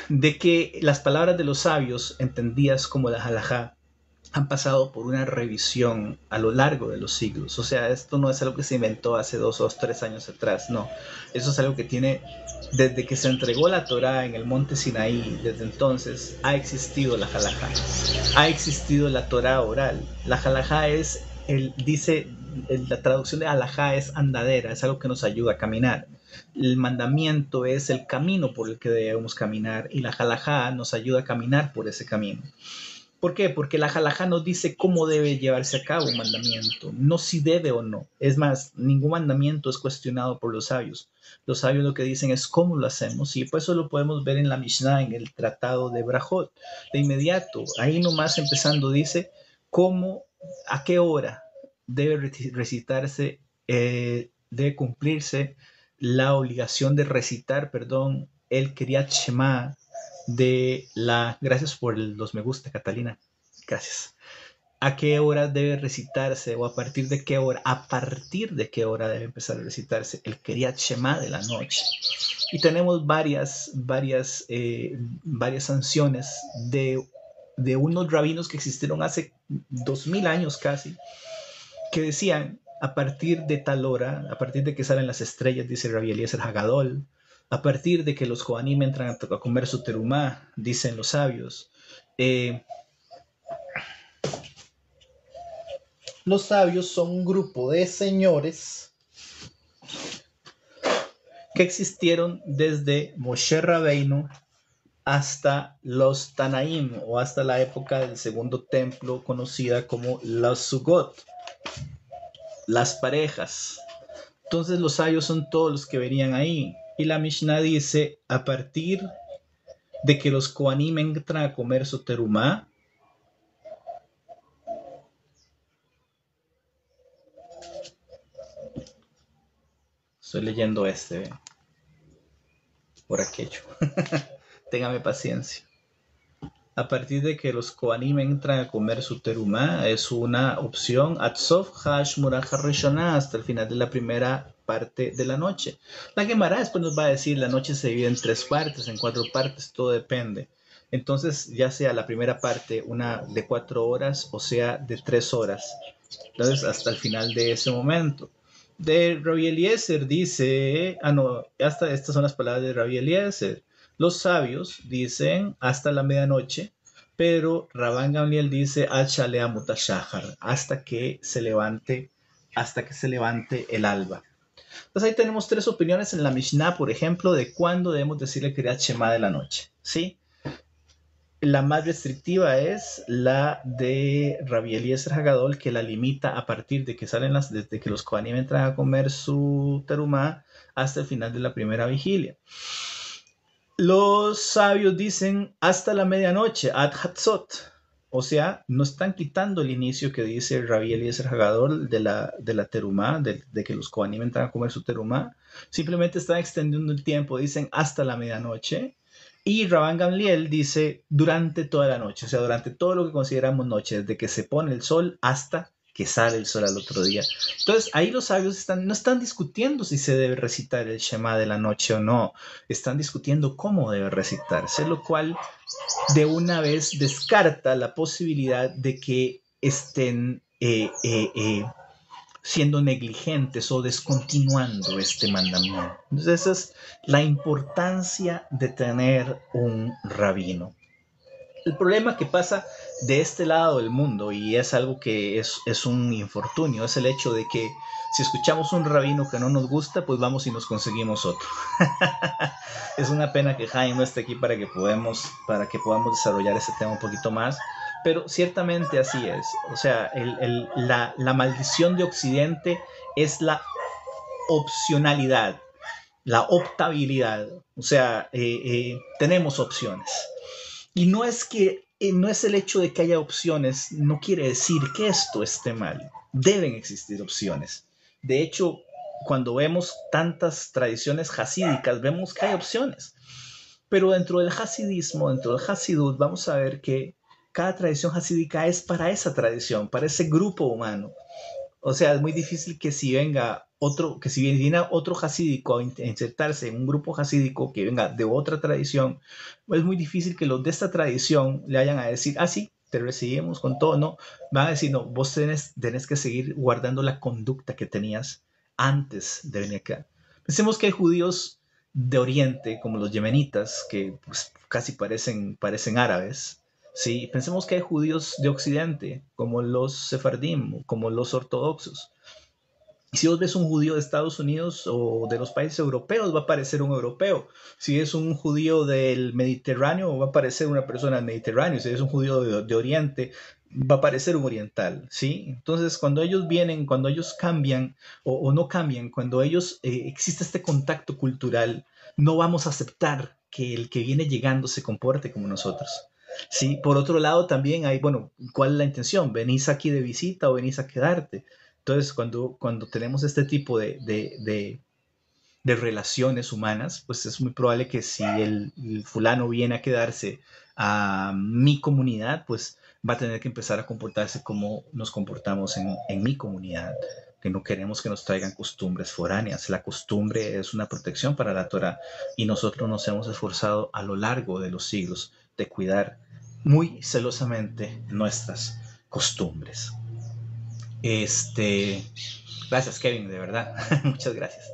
De que las palabras de los sabios, entendidas como la halajá, han pasado por una revisión a lo largo de los siglos. O sea, esto no es algo que se inventó hace 2 o 3 años atrás, no. Eso es algo que tiene, desde que se entregó la Torá en el monte Sinaí, desde entonces ha existido la halajá. Ha existido la Torá oral. La halajá es, la traducción de halajá es andadera, es algo que nos ayuda a caminar. El mandamiento es el camino por el que debemos caminar y la halajá nos ayuda a caminar por ese camino. ¿Por qué? Porque la halajá nos dice cómo debe llevarse a cabo un mandamiento, no si debe o no. Es más, ningún mandamiento es cuestionado por los sabios. Los sabios lo que dicen es cómo lo hacemos, y pues eso lo podemos ver en la Mishnah, en el tratado de Brajot. De inmediato, ahí nomás empezando, dice cómo, a qué hora debe recitarse, debe cumplirse la obligación de recitar, el Kriyat Shema gracias por los me gusta, Catalina, gracias. ¿A qué hora debe recitarse o a partir de qué hora debe empezar a recitarse el Kriyat Shema de la noche? Y tenemos varias sanciones de unos rabinos que existieron hace 2000 años casi, que decían a partir de tal hora, a partir de que salen las estrellas, dice Rabbi Eliezer Hagadol, a partir de que los Kohanim entran a comer su terumá, dicen los sabios. Los sabios son un grupo de señores que existieron desde Moshe Rabbeinu hasta los Tanaim, o hasta la época del segundo templo, conocida como los Sugot, las parejas. Entonces los sabios son todos los que venían ahí. Y la Mishnah dice, a partir de que los Kohanim entran a comer su terumá, estoy leyendo por aquello. Téngame paciencia. A partir de que los Kohanim entran a comer su terumá, es una opción Atsof Hashmurah Rishonah, hasta el final de la primera parte de la noche. La Gemara después nos va a decir, la noche se divide en 3 partes, en 4 partes, todo depende. Entonces, ya sea la primera parte, una de 4 horas, o sea, de 3 horas. Entonces, hasta el final de ese momento. De Rabbi Eliezer dice, no, hasta estas son las palabras de Rabbi Eliezer. Los sabios dicen hasta la medianoche, pero Rabban Gamliel dice Ad Shalea Mutashahar, hasta que se levante el alba. Entonces ahí tenemos 3 opiniones en la Mishnah, por ejemplo, de cuándo debemos decirle Kriyat Shema de la noche, ¿sí? La más restrictiva es la de Rabbi Eliezer Hagadol, que la limita a partir de que desde que los Kohanim entran a comer su terumá hasta el final de la primera vigilia. Los sabios dicen hasta la medianoche, ad hatzot. O sea, no están quitando el inicio que dice Rabbi Eliezer Hagadol de la terumá, de que los Kohanim entran a comer su terumá. Simplemente están extendiendo el tiempo, dicen hasta la medianoche. Y Rabban Gamliel dice durante toda la noche, o sea, durante todo lo que consideramos noche, desde que se pone el sol hasta que sale el sol al otro día. Entonces, ahí los sabios no están discutiendo si se debe recitar el Shema de la noche o no, están discutiendo cómo debe recitarse, lo cual de una vez descarta la posibilidad de que estén siendo negligentes o descontinuando este mandamiento. Entonces esa es la importancia de tener un rabino. El problema que pasa de este lado del mundo, y es algo que es un infortunio, es el hecho de que si escuchamos un rabino que no nos gusta, pues vamos y nos conseguimos otro. Es una pena que Jaime no esté aquí para que podamos desarrollar ese tema un poquito más, pero ciertamente así es. O sea, la maldición de Occidente es la opcionalidad, la optabilidad. O sea, tenemos opciones. Y no es el hecho de que haya opciones, no quiere decir que esto esté mal. Deben existir opciones. De hecho, cuando vemos tantas tradiciones hasídicas, vemos que hay opciones. Pero dentro del hasidismo, dentro del hasidut, vamos a ver que cada tradición hasídica es para esa tradición, para ese grupo humano. O sea, es muy difícil que si viene otro hasídico a insertarse en un grupo hasídico que venga de otra tradición, es muy difícil que los de esta tradición le vayan a decir, sí, te recibimos con todo, no, van a decir, no, vos tenés que seguir guardando la conducta que tenías antes de venir acá. Pensemos que hay judíos de Oriente, como los yemenitas, que pues, casi parecen árabes. Sí, pensemos que hay judíos de Occidente, como los sefardim, como los ortodoxos. Y si vos ves un judío de Estados Unidos o de los países europeos, va a parecer un europeo. Si es un judío del Mediterráneo, va a parecer una persona del Mediterráneo. Si es un judío de Oriente, va a parecer un oriental, ¿sí? Entonces, cuando ellos vienen, cuando ellos cambian o no cambian, cuando existe este contacto cultural, no vamos a aceptar que el que viene llegando se comporte como nosotros. Sí, por otro lado también hay, bueno, ¿cuál es la intención? ¿Venís aquí de visita o venís a quedarte? Entonces, cuando tenemos este tipo de relaciones humanas, pues es muy probable que si el fulano viene a quedarse a mi comunidad, pues va a tener que empezar a comportarse como nos comportamos en mi comunidad, que no queremos que nos traigan costumbres foráneas. La costumbre es una protección para la Torah y nosotros nos hemos esforzado a lo largo de los siglos de cuidar muy celosamente nuestras costumbres. Gracias, Kevin, de verdad. Muchas gracias.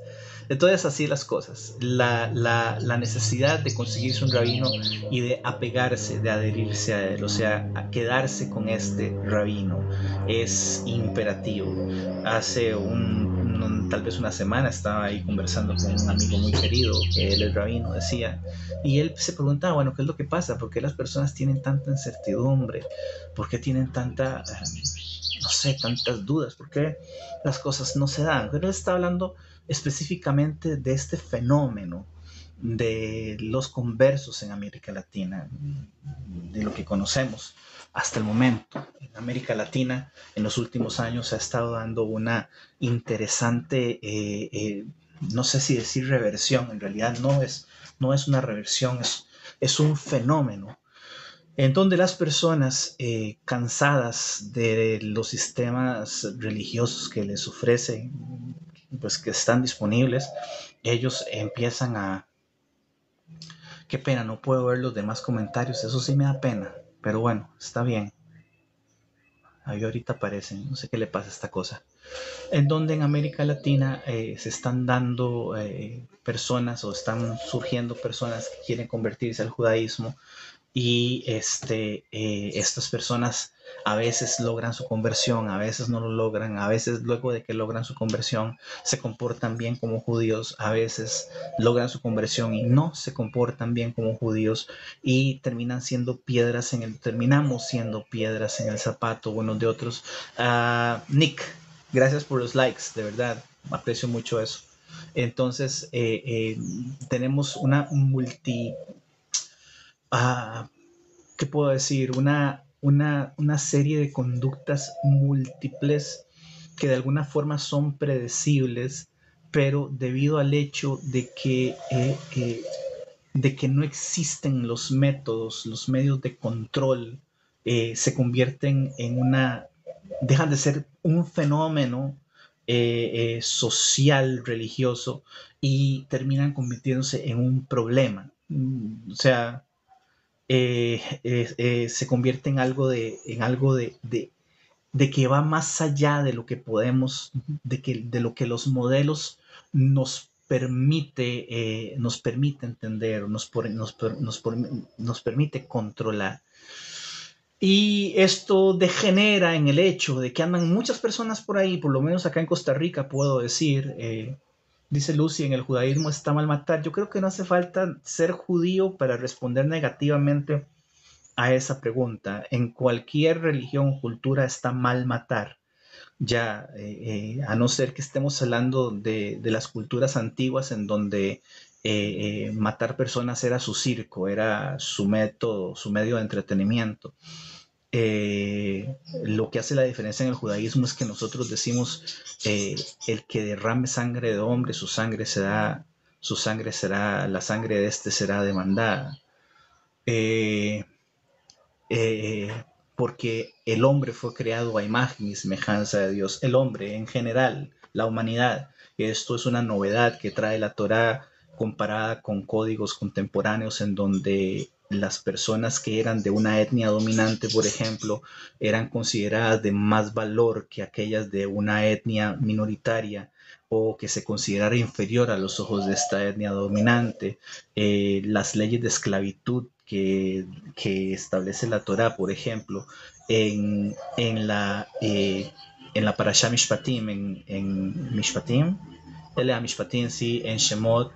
Entonces, así las cosas. La necesidad de conseguirse un rabino y de apegarse, de adherirse a él, o sea, a quedarse con este rabino, es imperativo. Hace tal vez una semana estaba ahí conversando con un amigo muy querido, que él es rabino, decía, y él se preguntaba, bueno, ¿qué es lo que pasa? ¿Por qué las personas tienen tanta incertidumbre? ¿Por qué tienen tantas dudas? ¿Por qué las cosas no se dan? Pero él está hablando específicamente de este fenómeno de los conversos en América Latina, de lo que conocemos hasta el momento. En América Latina, en los últimos años, se ha estado dando una interesante, no sé si decir reversión, en realidad no es una reversión, es un fenómeno en donde las personas cansadas de los sistemas religiosos que les ofrecen, pues que están disponibles, ellos empiezan a Qué pena, no puedo ver los demás comentarios, eso sí me da pena, pero bueno, está bien. Ahí ahorita aparecen, no sé qué le pasa a esta cosa. En donde en América Latina se están dando personas o están surgiendo personas que quieren convertirse al judaísmo y estas personas a veces logran su conversión, a veces no lo logran, a veces luego de que logran su conversión se comportan bien como judíos, a veces logran su conversión y no se comportan bien como judíos y terminamos siendo piedras en el zapato unos de otros. Nick, gracias por los likes, de verdad, aprecio mucho eso. Entonces, tenemos una uh, ¿qué puedo decir? Una serie de conductas múltiples que de alguna forma son predecibles, pero debido al hecho de que no existen los métodos, los medios de control, se convierten en dejan de ser un fenómeno social, religioso, y terminan convirtiéndose en un problema. O sea, se convierte en algo de que va más allá de lo que podemos, de lo que los modelos nos permite entender, nos permite controlar. Y esto degenera en el hecho de que andan muchas personas por ahí, por lo menos acá en Costa Rica puedo decir, dice Lucy, en el judaísmo está mal matar. Yo creo que no hace falta ser judío para responder negativamente a esa pregunta. En cualquier religión o cultura está mal matar. Ya, a no ser que estemos hablando de las culturas antiguas en donde matar personas era su circo, era su método, su medio de entretenimiento. Lo que hace la diferencia en el judaísmo es que nosotros decimos el que derrame sangre de hombre, la sangre de este será demandada. Porque el hombre fue creado a imagen y semejanza de Dios. El hombre en general, la humanidad. Esto es una novedad que trae la Torá comparada con códigos contemporáneos en donde las personas que eran de una etnia dominante, por ejemplo, eran consideradas de más valor que aquellas de una etnia minoritaria o que se considerara inferior a los ojos de esta etnia dominante. Las leyes de esclavitud que establece la Torá, por ejemplo, en la Parashá Mishpatim, en Mishpatim, Elea Mishpatim, sí, en Shemot,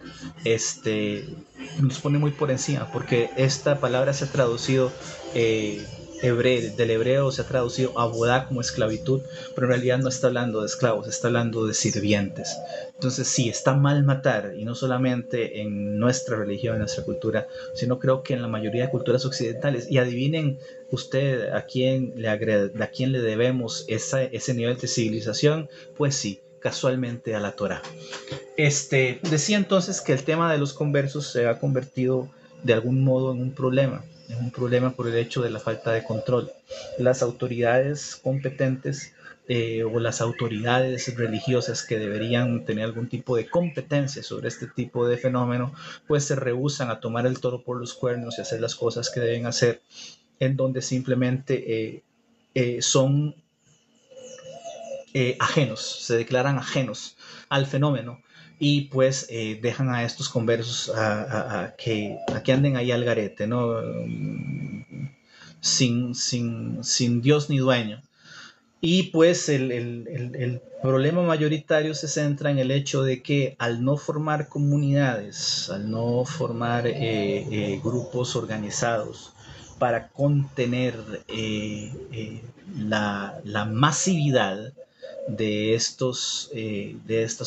nos pone muy por encima, porque esta palabra se ha traducido del hebreo, se ha traducido abodá como esclavitud, pero en realidad no está hablando de esclavos, está hablando de sirvientes. Entonces sí, está mal matar, y no solamente en nuestra religión, en nuestra cultura, sino creo que en la mayoría de culturas occidentales. Y adivinen usted a quién le debemos ese nivel de civilización. Pues sí, casualmente a la Torá. Decía entonces que el tema de los conversos se ha convertido de algún modo en un problema por el hecho de la falta de control. Las autoridades competentes o las autoridades religiosas que deberían tener algún tipo de competencia sobre este tipo de fenómeno, pues se rehúsan a tomar el toro por los cuernos y hacer las cosas que deben hacer, en donde simplemente son ajenos, se declaran ajenos al fenómeno y pues dejan a estos conversos a que anden ahí al garete, ¿no? Sin Dios ni dueño. Y pues el problema mayoritario se centra en el hecho de que al no formar comunidades, al no formar grupos organizados para contener la masividad de estas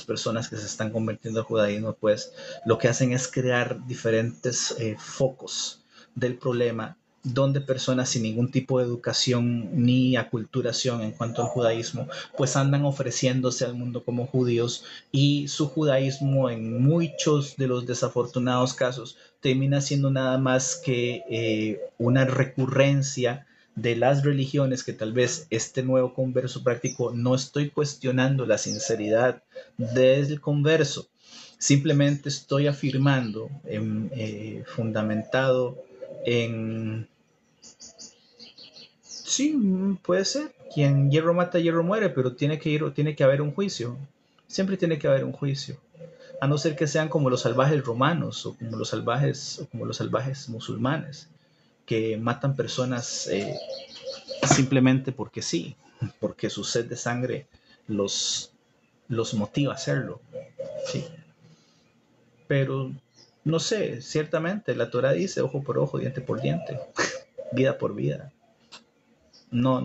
personas que se están convirtiendo al judaísmo, pues lo que hacen es crear diferentes focos del problema donde personas sin ningún tipo de educación ni aculturación en cuanto al judaísmo, pues andan ofreciéndose al mundo como judíos y su judaísmo en muchos de los desafortunados casos termina siendo nada más que una recurrencia de las religiones que tal vez este nuevo converso práctico, no estoy cuestionando la sinceridad del converso, Simplemente estoy afirmando, fundamentado en... Sí, puede ser. Quien hierro mata, hierro muere, pero tiene que haber un juicio. Siempre tiene que haber un juicio. A no ser que sean como los salvajes romanos o como los salvajes musulmanes, que matan personas simplemente porque sí, porque su sed de sangre los, los motiva a hacerlo. Sí. Pero no sé, ciertamente la Torah dice ojo por ojo, diente por diente, vida por vida. No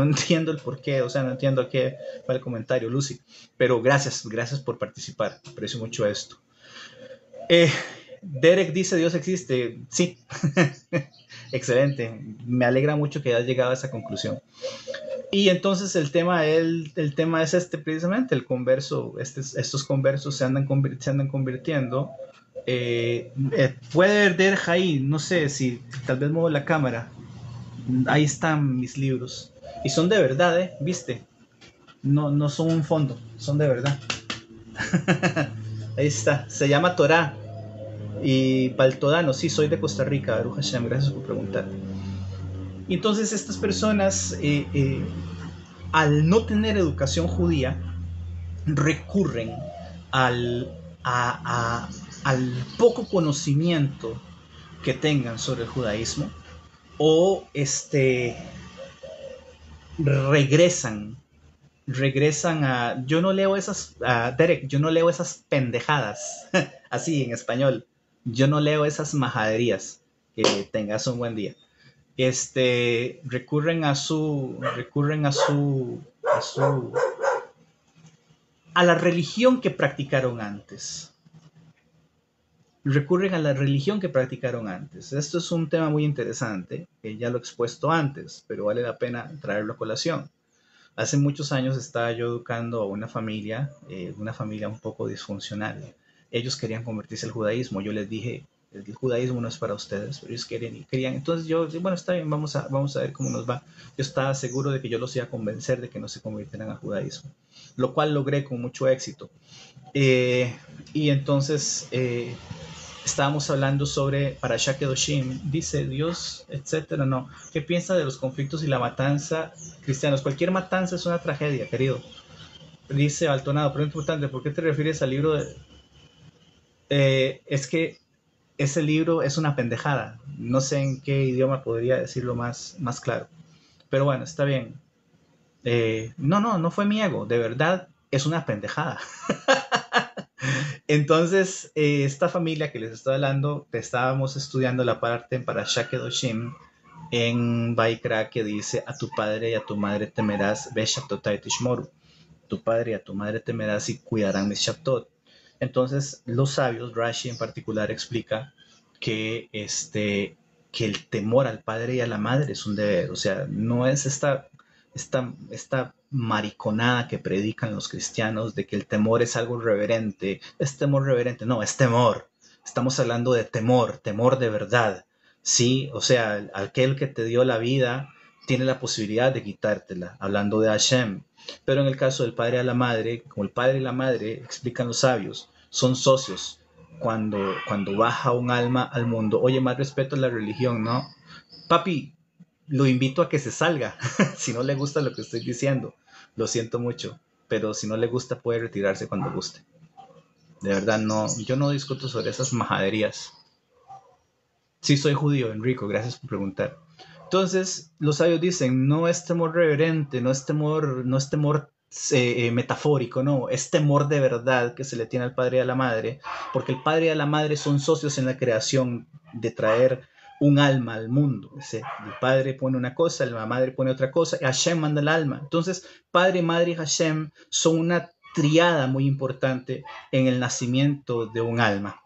entiendo el por qué, o sea, no entiendo a qué va el comentario, Lucy. Pero gracias por participar. Aprecio mucho esto. Derek dice Dios existe. Sí, excelente. Me alegra mucho que hayas llegado a esa conclusión. Y entonces el tema es este precisamente, el converso, estos conversos se andan convirtiendo. Puede ver ahí, no sé si tal vez muevo la cámara. Ahí están mis libros. Y son de verdad, ¿viste? No son un fondo, son de verdad. Ahí está, se llama Torah. Y Baltodano, sí, soy de Costa Rica, Baruch Hashem, gracias por preguntar. Y entonces estas personas, al no tener educación judía, recurren al, al poco conocimiento que tengan sobre el judaísmo, o regresan yo no leo esas, Derek, yo no leo esas pendejadas, así en español, yo no leo esas majaderías. Que tengas un buen día. Recurren a la religión que practicaron antes. Esto es un tema muy interesante, que ya lo he expuesto antes, pero vale la pena traerlo a colación. Hace muchos años estaba yo educando a una familia un poco disfuncional. Ellos querían convertirse al judaísmo. Yo les dije, el judaísmo no es para ustedes, pero ellos querían. Entonces yo dije, bueno, está bien, vamos a ver cómo nos va. Yo estaba seguro de que yo los iba a convencer de que no se convirtieran al judaísmo, lo cual logré con mucho éxito. Y entonces estábamos hablando sobre Parashat Kedoshim, dice Dios, etcétera, no. ¿Qué piensa de los conflictos y la matanza cristianos? Cualquier matanza es una tragedia, querido. Dice Altonado, pero importante, ¿por qué te refieres al libro de...? Es que ese libro es una pendejada. No sé en qué idioma podría decirlo más claro. Pero bueno, está bien. No fue mi ego. De verdad, es una pendejada. Entonces, esta familia que les estoy hablando, estábamos estudiando la parte en Parashat Kedoshim en Vaikra, que dice: a tu padre y a tu madre temerás, Beshabtotai Tishmoru. Tu padre y a tu madre temerás y cuidarán mis Shabtot. Entonces, los sabios, Rashi en particular, explica que, que el temor al padre y a la madre es un deber. O sea, no es esta mariconada que predican los cristianos de que el temor es algo reverente. Es temor reverente, no, es temor. Estamos hablando de temor de verdad. Sí, o sea, aquel que te dio la vida tiene la posibilidad de quitártela, hablando de Hashem. Pero en el caso del padre a la madre, como el padre y la madre, explican los sabios, son socios. Cuando baja un alma al mundo, oye, más respeto a la religión, ¿no? Papi, lo invito a que se salga. Si no le gusta lo que estoy diciendo, lo siento mucho, pero si no le gusta puede retirarse cuando guste. De verdad, no, yo no discuto sobre esas majaderías. Sí, soy judío, Enrico, gracias por preguntar. Entonces, los sabios dicen, no es temor reverente, no es temor metafórico, no, es temor de verdad que se le tiene al padre y a la madre, porque el padre y la madre son socios en la creación de traer un alma al mundo. El padre pone una cosa, la madre pone otra cosa, y Hashem manda el alma. Entonces, padre, madre y Hashem son una triada muy importante en el nacimiento de un alma.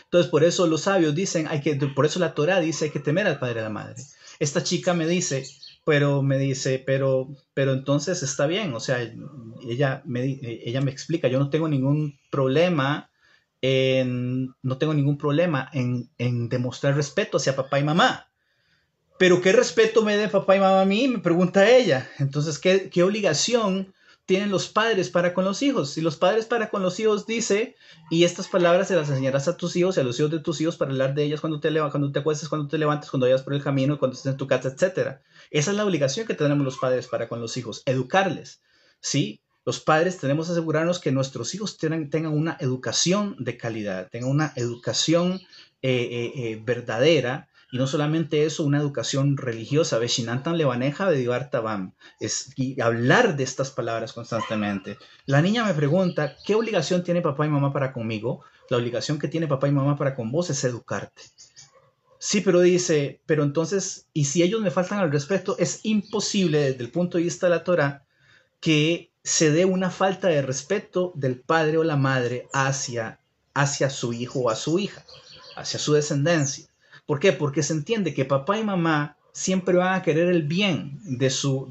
Entonces, por eso los sabios dicen, por eso la Torah dice, hay que temer al padre y a la madre. Esta chica me dice, pero entonces está bien, o sea, ella me explica, yo no tengo ningún problema en demostrar respeto hacia papá y mamá. Pero ¿qué respeto me dé papá y mamá a mí? Me pregunta ella. Entonces, ¿qué obligación tienen los padres para con los hijos. Y los padres para con los hijos dice, y estas palabras se las enseñarás a tus hijos y a los hijos de tus hijos para hablar de ellas cuando te acuestes, cuando te levantes, cuando vayas por el camino, cuando estés en tu casa, etc. Esa es la obligación que tenemos los padres para con los hijos, educarles, ¿sí? Los padres tenemos que asegurarnos que nuestros hijos tengan una educación de calidad, tengan una educación verdadera, y no solamente eso, una educación religiosa, Veshinantan Levaneja Bedivar Tabam, y hablar de estas palabras constantemente. La niña me pregunta, ¿qué obligación tiene papá y mamá para conmigo? La obligación que tiene papá y mamá para con vos es educarte. Sí, pero dice, pero entonces, ¿y si ellos me faltan al respeto? Es imposible desde el punto de vista de la Torah que se dé una falta de respeto del padre o la madre hacia su hijo o a su hija, hacia su descendencia. ¿Por qué? Porque se entiende que papá y mamá siempre van a querer el bien de su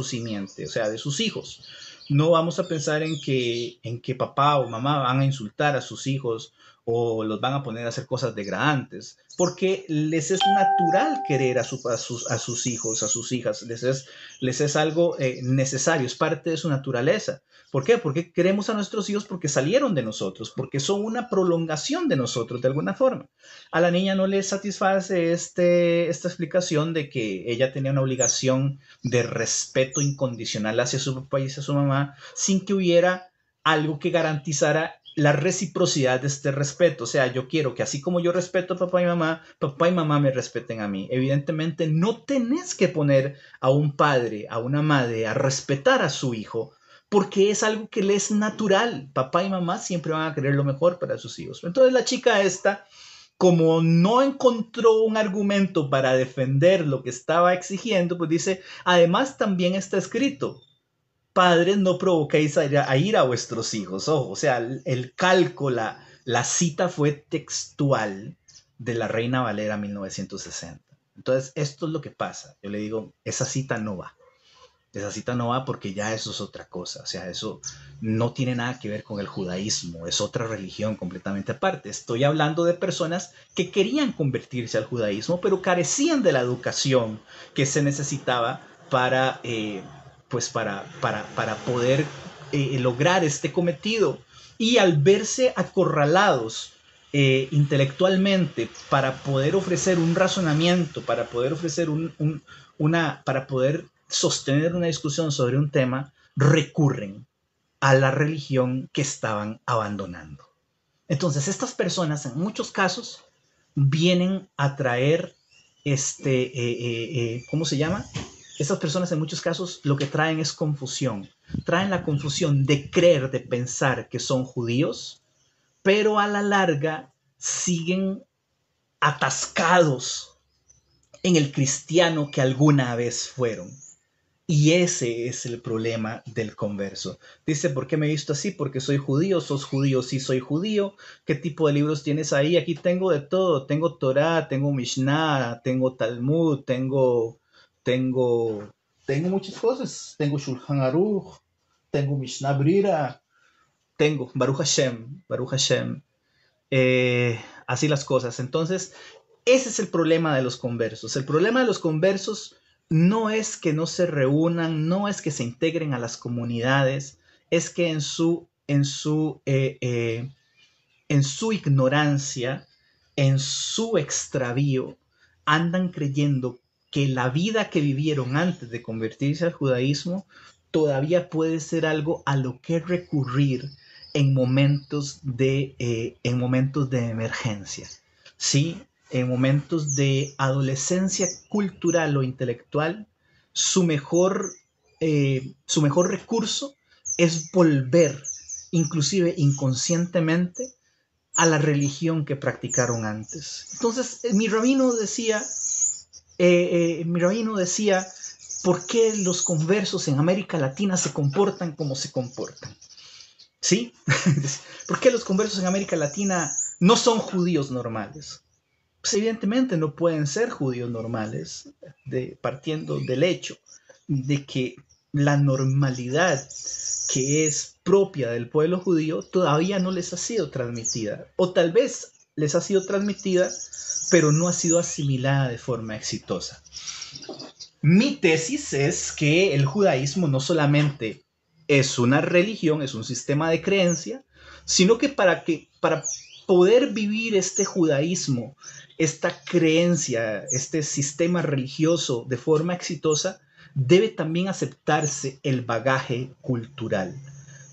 simiente, o sea, de sus hijos. No vamos a pensar en que papá o mamá van a insultar a sus hijos o los van a poner a hacer cosas degradantes, porque les es natural querer a sus hijos, a sus hijas, les es algo necesario, es parte de su naturaleza. ¿Por qué? Porque queremos a nuestros hijos porque salieron de nosotros, porque son una prolongación de nosotros de alguna forma. A la niña no le satisface esta explicación de que ella tenía una obligación de respeto incondicional hacia su papá y hacia su mamá sin que hubiera algo que garantizara la reciprocidad de este respeto. O sea, yo quiero que así como yo respeto a papá y mamá me respeten a mí. Evidentemente no tenés que poner a un padre, a una madre a respetar a su hijo, porque es algo que le es natural. Papá y mamá siempre van a querer lo mejor para sus hijos. Entonces la chica esta, como no encontró un argumento para defender lo que estaba exigiendo, pues dice, además también está escrito, padres, no provoquéis a ira a vuestros hijos. Ojo, o sea, el calco, la cita fue textual de la Reina Valera 1960. Entonces, esto es lo que pasa. Yo le digo, esa cita no va. Esa cita no va porque ya eso es otra cosa. O sea, eso no tiene nada que ver con el judaísmo. Es otra religión completamente aparte. Estoy hablando de personas que querían convertirse al judaísmo, pero carecían de la educación que se necesitaba para poder lograr este cometido. Y al verse acorralados intelectualmente para poder ofrecer un razonamiento, para poder ofrecer para poder sostener una discusión sobre un tema, recurren a la religión que estaban abandonando. Entonces, estas personas en muchos casos vienen a traer ¿cómo se llama? Estas personas en muchos casos lo que traen es confusión. Traen la confusión de creer, de pensar que son judíos, pero a la larga siguen atascados en el cristiano que alguna vez fueron. Y ese es el problema del converso. Dice, ¿por qué me he visto así? Porque soy judío. ¿Sos judío? Sí, soy judío. ¿Qué tipo de libros tienes ahí? Aquí tengo de todo. Tengo Torah, tengo Mishnah, tengo Talmud, tengo muchas cosas. Tengo Shulchan Aruch, tengo Mishnah Brira, tengo Baruch Hashem, Baruch Hashem. Así las cosas. Entonces, ese es el problema de los conversos. El problema de los conversos no es que no se reúnan, no es que se integren a las comunidades, es que en su ignorancia, en su extravío, andan creyendo que la vida que vivieron antes de convertirse al judaísmo todavía puede ser algo a lo que recurrir en momentos de emergencia, ¿sí? En momentos de adolescencia cultural o intelectual, su mejor recurso es volver, inclusive inconscientemente, a la religión que practicaron antes. Entonces, mi rabino decía, ¿por qué los conversos en América Latina se comportan como se comportan? ¿Sí? ¿Por qué los conversos en América Latina no son judíos normales? Pues evidentemente no pueden ser judíos normales, partiendo del hecho de que la normalidad que es propia del pueblo judío todavía no les ha sido transmitida, o tal vez les ha sido transmitida, pero no ha sido asimilada de forma exitosa. Mi tesis es que el judaísmo no solamente es una religión, es un sistema de creencia, sino que para poder vivir este judaísmo, esta creencia, este sistema religioso de forma exitosa, debe también aceptarse el bagaje cultural.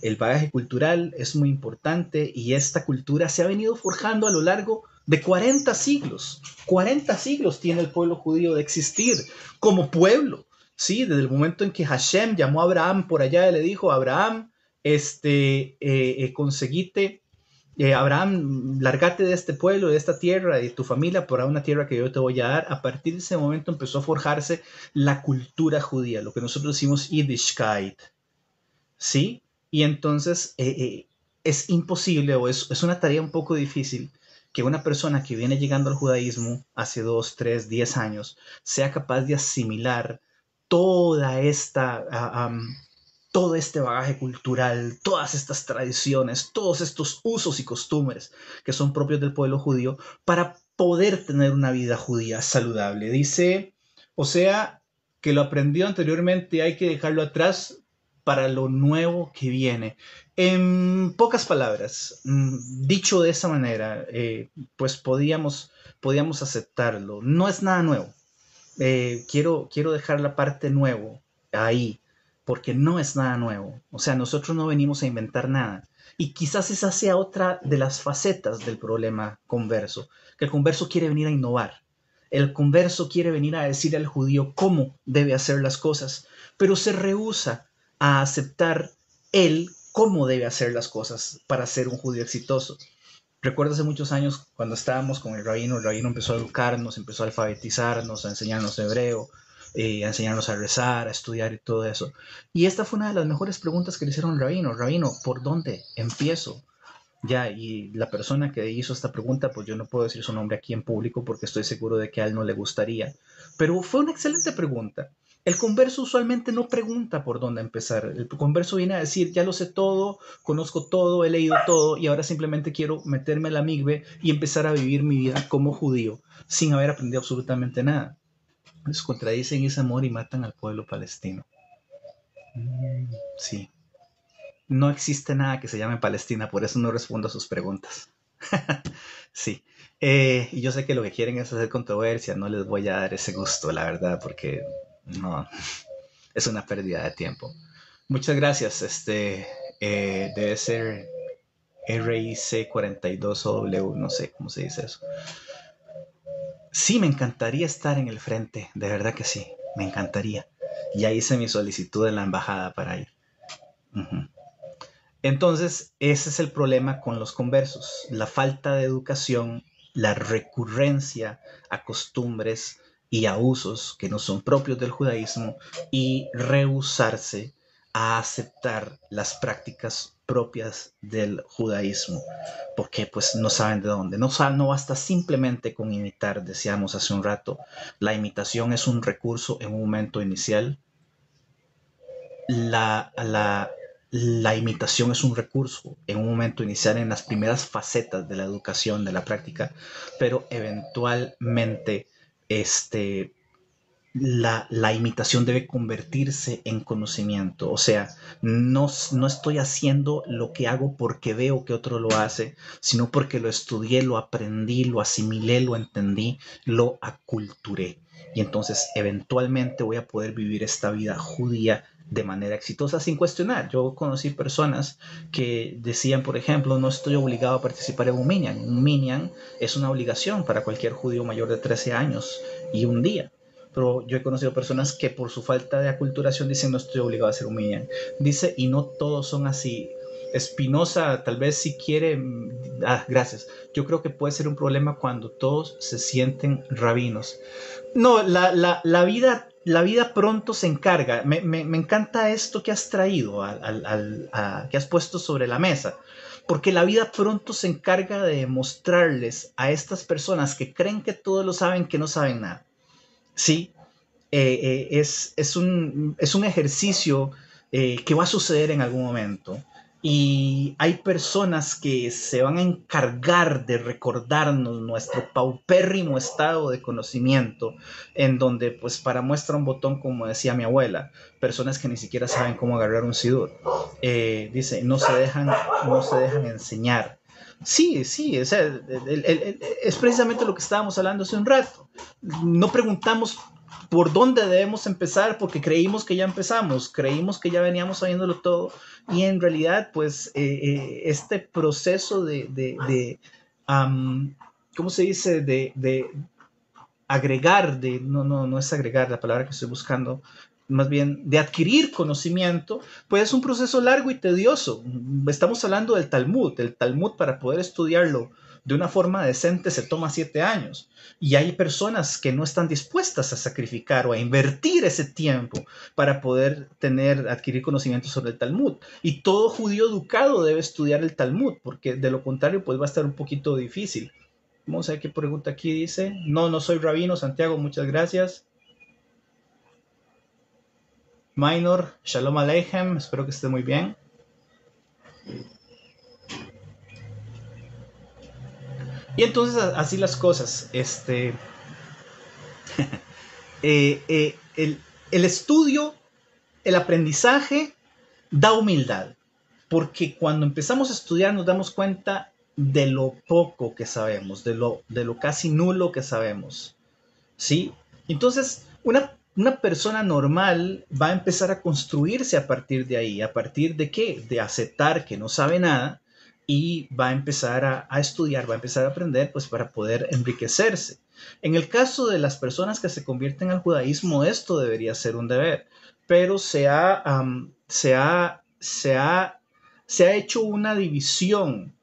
El bagaje cultural es muy importante y esta cultura se ha venido forjando a lo largo de 40 siglos. 40 siglos tiene el pueblo judío de existir como pueblo. Sí, desde el momento en que Hashem llamó a Abraham por allá y le dijo, Abraham, conseguite, Abraham, largate de este pueblo, de esta tierra, de tu familia, por una tierra que yo te voy a dar. A partir de ese momento empezó a forjarse la cultura judía, lo que nosotros decimos Yiddishkeit, ¿sí? Y entonces es imposible o es una tarea un poco difícil que una persona que viene llegando al judaísmo hace 2, 3, 10 años sea capaz de asimilar toda esta, todo este bagaje cultural, todas estas tradiciones, todos estos usos y costumbres que son propios del pueblo judío para poder tener una vida judía saludable. Dice, o sea, que lo aprendió anteriormente, hay que dejarlo atrás para lo nuevo que viene. En pocas palabras, dicho de esa manera, pues podíamos aceptarlo. No es nada nuevo. Quiero dejar la parte nuevo ahí, porque no es nada nuevo. O sea, nosotros no venimos a inventar nada. Y quizás esa sea otra de las facetas del problema converso, que el converso quiere venir a innovar. El converso quiere venir a decir al judío cómo debe hacer las cosas, pero se rehúsa a aceptar él cómo debe hacer las cosas para ser un judío exitoso. Recuerdo hace muchos años cuando estábamos con el rabino empezó a educarnos, empezó a alfabetizarnos, a enseñarnos hebreo, a enseñarnos a rezar, a estudiar y todo eso. Y esta fue una de las mejores preguntas que le hicieron al rabino, ¿por dónde empiezo? Ya, y la persona que hizo esta pregunta, pues yo no puedo decir su nombre aquí en público porque estoy seguro de que a él no le gustaría. Pero fue una excelente pregunta. El converso usualmente no pregunta por dónde empezar. El converso viene a decir, ya lo sé todo, conozco todo, he leído todo y ahora simplemente quiero meterme a la migbe y empezar a vivir mi vida como judío sin haber aprendido absolutamente nada. Pues contradicen ese amor y matan al pueblo palestino. Sí. No existe nada que se llame Palestina, por eso no respondo a sus preguntas. Sí. Y yo sé que lo que quieren es hacer controversia, no les voy a dar ese gusto, la verdad, porque no, es una pérdida de tiempo. Muchas gracias. Debe ser RIC42W, no sé cómo se dice eso. Sí, me encantaría estar en el frente, de verdad que sí, me encantaría. Ya hice mi solicitud en la embajada para ir. Uh-huh. Entonces, ese es el problema con los conversos, la falta de educación, la recurrencia a costumbres y a usos que no son propios del judaísmo y rehusarse a aceptar las prácticas propias del judaísmo, porque pues no saben de dónde. No basta simplemente con imitar, decíamos hace un rato, la imitación es un recurso en un momento inicial, la, la, la imitación es un recurso en un momento inicial, en las primeras facetas de la educación, de la práctica, pero eventualmente la imitación debe convertirse en conocimiento. O sea, no estoy haciendo lo que hago porque veo que otro lo hace, sino porque lo estudié, lo aprendí, lo asimilé, lo entendí, lo aculturé. Y entonces eventualmente voy a poder vivir esta vida judía de manera exitosa sin cuestionar. Yo conocí personas que decían, por ejemplo, no estoy obligado a participar en un minyan. Un minyan es una obligación para cualquier judío mayor de 13 años y un día. Pero yo he conocido personas que por su falta de aculturación dicen no estoy obligado a hacer un minyan. Dice, y no todos son así. Spinoza tal vez si quiere, gracias. Yo creo que puede ser un problema cuando todos se sienten rabinos. No, la vida pronto se encarga. Me encanta esto que has traído, que has puesto sobre la mesa. Porque la vida pronto se encarga de mostrarles a estas personas que creen que todo lo saben, que no saben nada. Sí, es un ejercicio que va a suceder en algún momento. Y hay personas que se van a encargar de recordarnos nuestro paupérrimo estado de conocimiento, en donde, pues, para muestra un botón, como decía mi abuela, personas que ni siquiera saben cómo agarrar un sidur. Dice, no se dejan enseñar. Sí, sí, o sea, es precisamente lo que estábamos hablando hace un rato. No preguntamos por dónde debemos empezar porque creímos que ya empezamos, creímos que ya veníamos sabiéndolo todo, y en realidad, pues, este proceso ¿cómo se dice? De agregar, no es agregar la palabra que estoy buscando, más bien de adquirir conocimiento, pues es un proceso largo y tedioso. Estamos hablando del Talmud. El Talmud, para poder estudiarlo de una forma decente, se toma 7 años. Y hay personas que no están dispuestas a sacrificar o a invertir ese tiempo para poder adquirir conocimiento sobre el Talmud. Y todo judío educado debe estudiar el Talmud, porque de lo contrario, pues va a estar un poquito difícil. Vamos a ver qué pregunta aquí dice. No, no soy rabino, Santiago, muchas gracias. Minor, Shalom Aleichem, espero que esté muy bien. Y entonces así las cosas. El estudio, el aprendizaje da humildad, porque cuando empezamos a estudiar nos damos cuenta de lo poco que sabemos, de lo casi nulo que sabemos. ¿Sí? Entonces, una persona normal va a empezar a construirse a partir de ahí. ¿A partir de qué? De aceptar que no sabe nada y va a empezar a estudiar, va a empezar a aprender, pues para poder enriquecerse. En el caso de las personas que se convierten al judaísmo, esto debería ser un deber, pero se ha hecho una división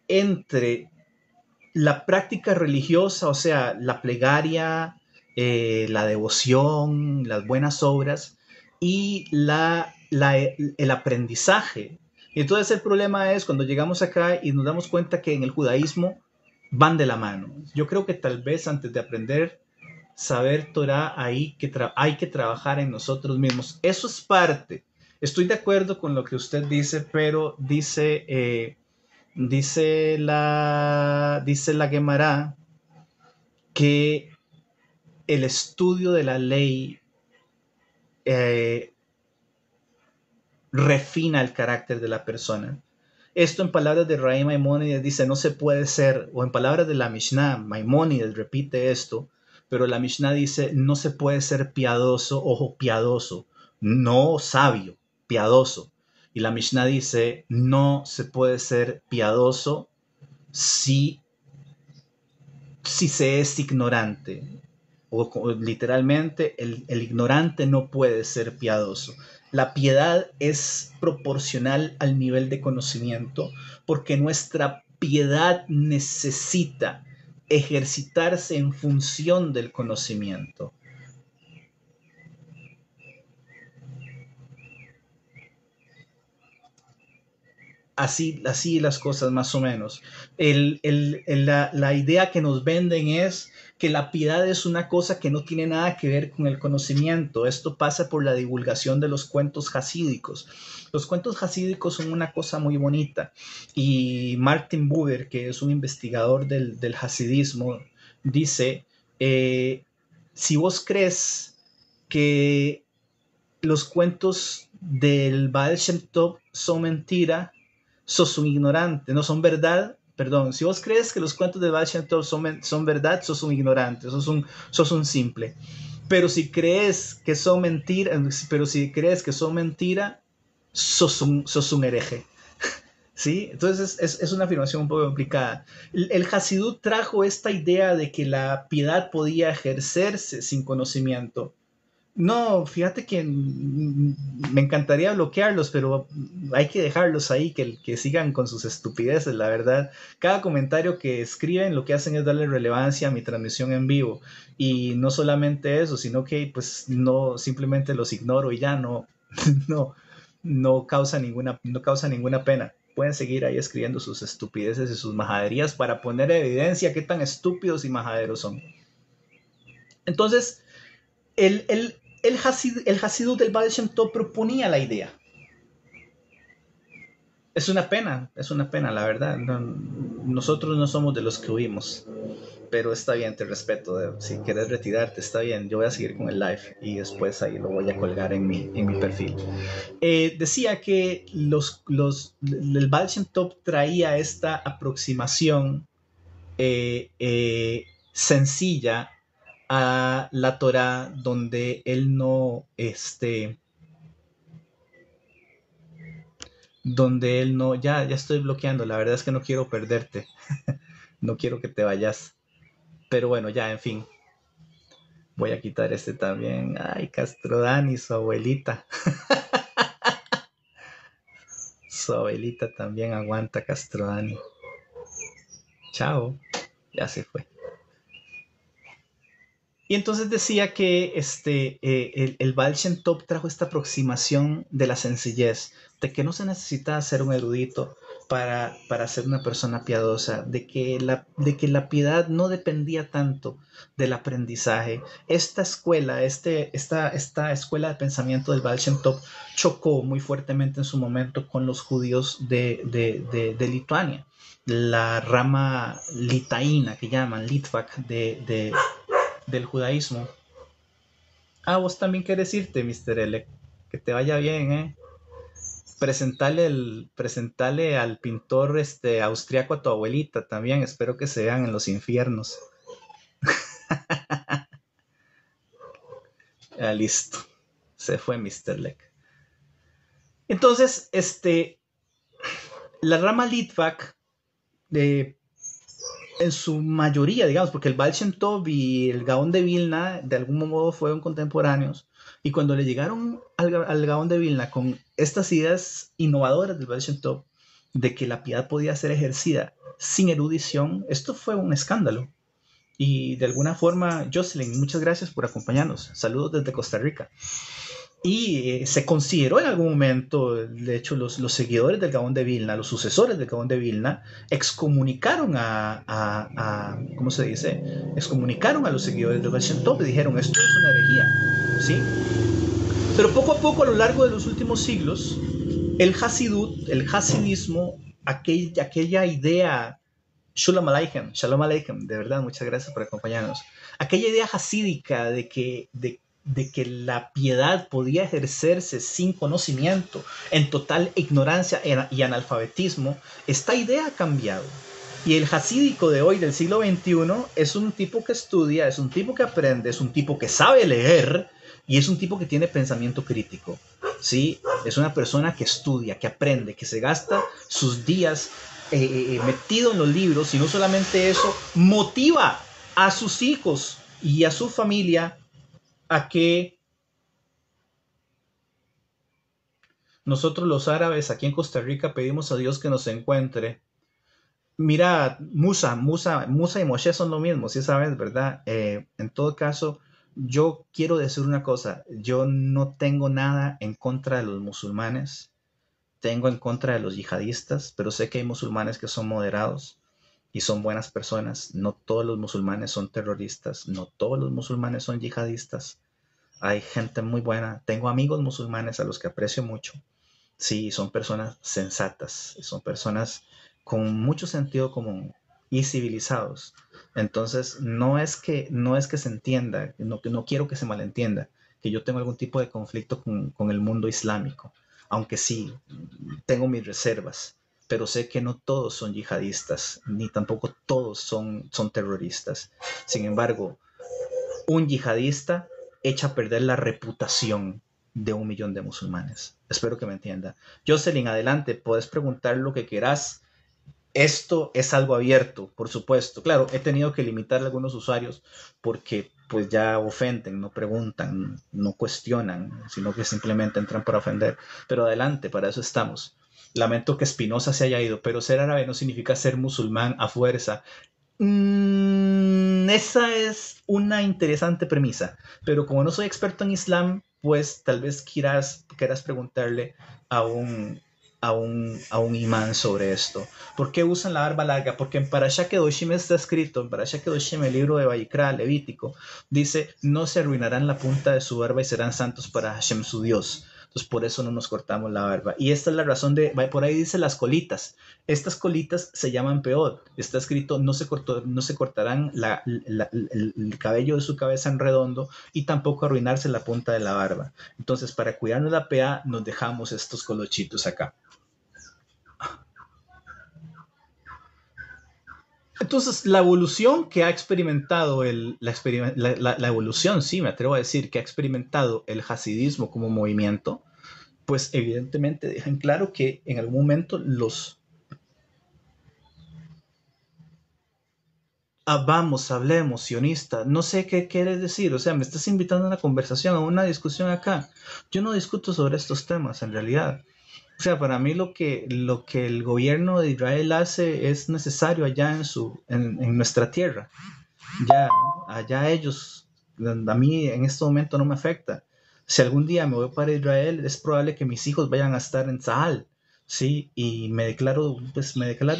entre la práctica religiosa, o sea, la plegaria, la devoción, las buenas obras y el aprendizaje. Y entonces el problema es cuando llegamos acá y nos damos cuenta que en el judaísmo van de la mano. Yo creo que tal vez antes de aprender saber Torah hay que trabajar en nosotros mismos. Eso es parte. Estoy de acuerdo con lo que usted dice, pero dice la Gemara que el estudio de la ley eh, refina el carácter de la persona. Esto en palabras de Ray Maimónides dice, no se puede ser, o en palabras de la Mishnah, Maimónides repite esto, pero la Mishnah dice, no se puede ser piadoso, ojo, piadoso, no sabio, piadoso. Y la Mishnah dice, no se puede ser piadoso si se es ignorante. O literalmente, el ignorante no puede ser piadoso. La piedad es proporcional al nivel de conocimiento, porque nuestra piedad necesita ejercitarse en función del conocimiento. Así las cosas más o menos. La idea que nos venden es que la piedad es una cosa que no tiene nada que ver con el conocimiento. Esto pasa por la divulgación de los cuentos hasídicos. Los cuentos hasídicos son una cosa muy bonita y Martin Buber, que es un investigador del hasidismo, dice, si vos crees que los cuentos del Baal Shem Tov son mentira, sos un ignorante, no son verdad. Perdón, si vos crees que los cuentos de Baal Shem Tov son verdad, sos un ignorante, sos un simple. Pero si crees que son mentira, sos un hereje. ¿Sí? Entonces es una afirmación un poco complicada. El Hasidut trajo esta idea de que la piedad podía ejercerse sin conocimiento. No, fíjate que me encantaría bloquearlos, pero hay que dejarlos ahí, que sigan con sus estupideces, la verdad. Cada comentario que escriben lo que hacen es darle relevancia a mi transmisión en vivo. Y no solamente eso, sino que pues no, simplemente los ignoro y ya no, no, no causa ninguna pena. Pueden seguir ahí escribiendo sus estupideces y sus majaderías para poner evidencia qué tan estúpidos y majaderos son. Entonces, el Hasidut del Baal Shem Tov proponía la idea. es una pena, la verdad. Nosotros no somos de los que huimos, pero está bien, te respeto. Si quieres retirarte, está bien. Yo voy a seguir con el live y después ahí lo voy a colgar en mi perfil. Decía que el Baal Shem Tov traía esta aproximación sencilla a la Torah, donde él no, ya estoy bloqueando, la verdad es que no quiero perderte, no quiero que te vayas, pero bueno, ya, en fin, voy a quitar este también. Ay, Castrodani, su abuelita también aguanta, Castrodani. Chao, ya se fue. Y entonces decía que el Baal Shem Tov trajo esta aproximación de la sencillez, de que no se necesita ser un erudito para ser una persona piadosa, de que la piedad no dependía tanto del aprendizaje. Esta escuela, esta escuela de pensamiento del Baal Shem Tov chocó muy fuertemente en su momento con los judíos de Lituania, la rama litaína que llaman, Litvak, del judaísmo. Ah, vos también querés irte, Mr. Elec. Que te vaya bien, ¿eh? Presentale al pintor austriaco a tu abuelita también. Espero que se vean en los infiernos. Ah, listo. Se fue Mr. Leck. Entonces, la rama Litvak, en su mayoría, digamos, porque el Baal Shem Tov y el Gaón de Vilna de algún modo fueron contemporáneos, y cuando le llegaron al Gaón de Vilna con estas ideas innovadoras del Baal Shem Tov, de que la piedad podía ser ejercida sin erudición, esto fue un escándalo. Y de alguna forma, Jocelyn, muchas gracias por acompañarnos. Saludos desde Costa Rica. Y se consideró en algún momento, de hecho, los seguidores del Gaón de Vilna, los sucesores del Gaón de Vilna, excomunicaron ¿cómo se dice? Excomunicaron a los seguidores del Baal Shem Tov y dijeron, esto es una herejía, ¿sí? Pero poco a poco, a lo largo de los últimos siglos, el hasidismo, aquella idea, Shalom Aleichem, de verdad, muchas gracias por acompañarnos, aquella idea hasídica de que la piedad podía ejercerse sin conocimiento, en total ignorancia y analfabetismo, esta idea ha cambiado. Y el hasídico de hoy, del siglo XXI, es un tipo que estudia, es un tipo que aprende, es un tipo que sabe leer y es un tipo que tiene pensamiento crítico. ¿Sí? Es una persona que estudia, que aprende, que se gasta sus días metido en los libros, y no solamente eso, motiva a sus hijos y a su familia a que nosotros los árabes aquí en Costa Rica pedimos a Dios que nos encuentre. Mira, Musa y Moshe son lo mismo, sí sabes, ¿verdad? En todo caso, yo quiero decir una cosa, yo no tengo nada en contra de los musulmanes, tengo en contra de los yihadistas, pero sé que hay musulmanes que son moderados y son buenas personas. No todos los musulmanes son terroristas, no todos los musulmanes son yihadistas. Hay gente muy buena. Tengo amigos musulmanes a los que aprecio mucho. Sí, son personas sensatas, son personas con mucho sentido común y civilizados. Entonces, no es que se entienda, no quiero que se malentienda, que yo tengo algún tipo de conflicto con el mundo islámico, aunque sí, tengo mis reservas, pero sé que no todos son yihadistas, ni tampoco todos son terroristas. Sin embargo, un yihadista echa a perder la reputación de 1 millón de musulmanes. Espero que me entienda. Jocelyn, adelante, puedes preguntar lo que quieras. Esto es algo abierto, por supuesto. Claro, he tenido que limitar a algunos usuarios porque pues ya ofenden, no preguntan, no cuestionan, sino que simplemente entran para ofender. Pero adelante, para eso estamos. Lamento que Spinoza se haya ido, pero ser árabe no significa ser musulmán a fuerza. Esa es una interesante premisa, pero como no soy experto en Islam, pues tal vez quieras preguntarle a un imán sobre esto. ¿Por qué usan la barba larga? Porque en Parashá Kedoshim está escrito, en Parashá Kedoshim, el libro de Vayikra, Levítico, dice, no se arruinarán la punta de su barba y serán santos para Hashem su Dios. Entonces por eso no nos cortamos la barba. Y esta es la razón de, por ahí dice las colitas. Estas colitas se llaman peor. Está escrito, no se cortarán el cabello de su cabeza en redondo y tampoco arruinarse la punta de la barba. Entonces para cuidarnos la PA nos dejamos estos colochitos acá. Entonces, la evolución que ha experimentado, la evolución, sí, me atrevo a decir, que ha experimentado el hasidismo como movimiento, pues evidentemente dejan claro que en algún momento vamos, hablemos, sionista, no sé qué quieres decir, o sea, me estás invitando a una conversación, a una discusión acá. Yo no discuto sobre estos temas, en realidad. O sea, para mí lo que el gobierno de Israel hace es necesario allá en nuestra tierra. Ya, allá ellos, a mí en este momento no me afecta. Si algún día me voy para Israel, es probable que mis hijos vayan a estar en Tzahal, ¿sí? Y me declaro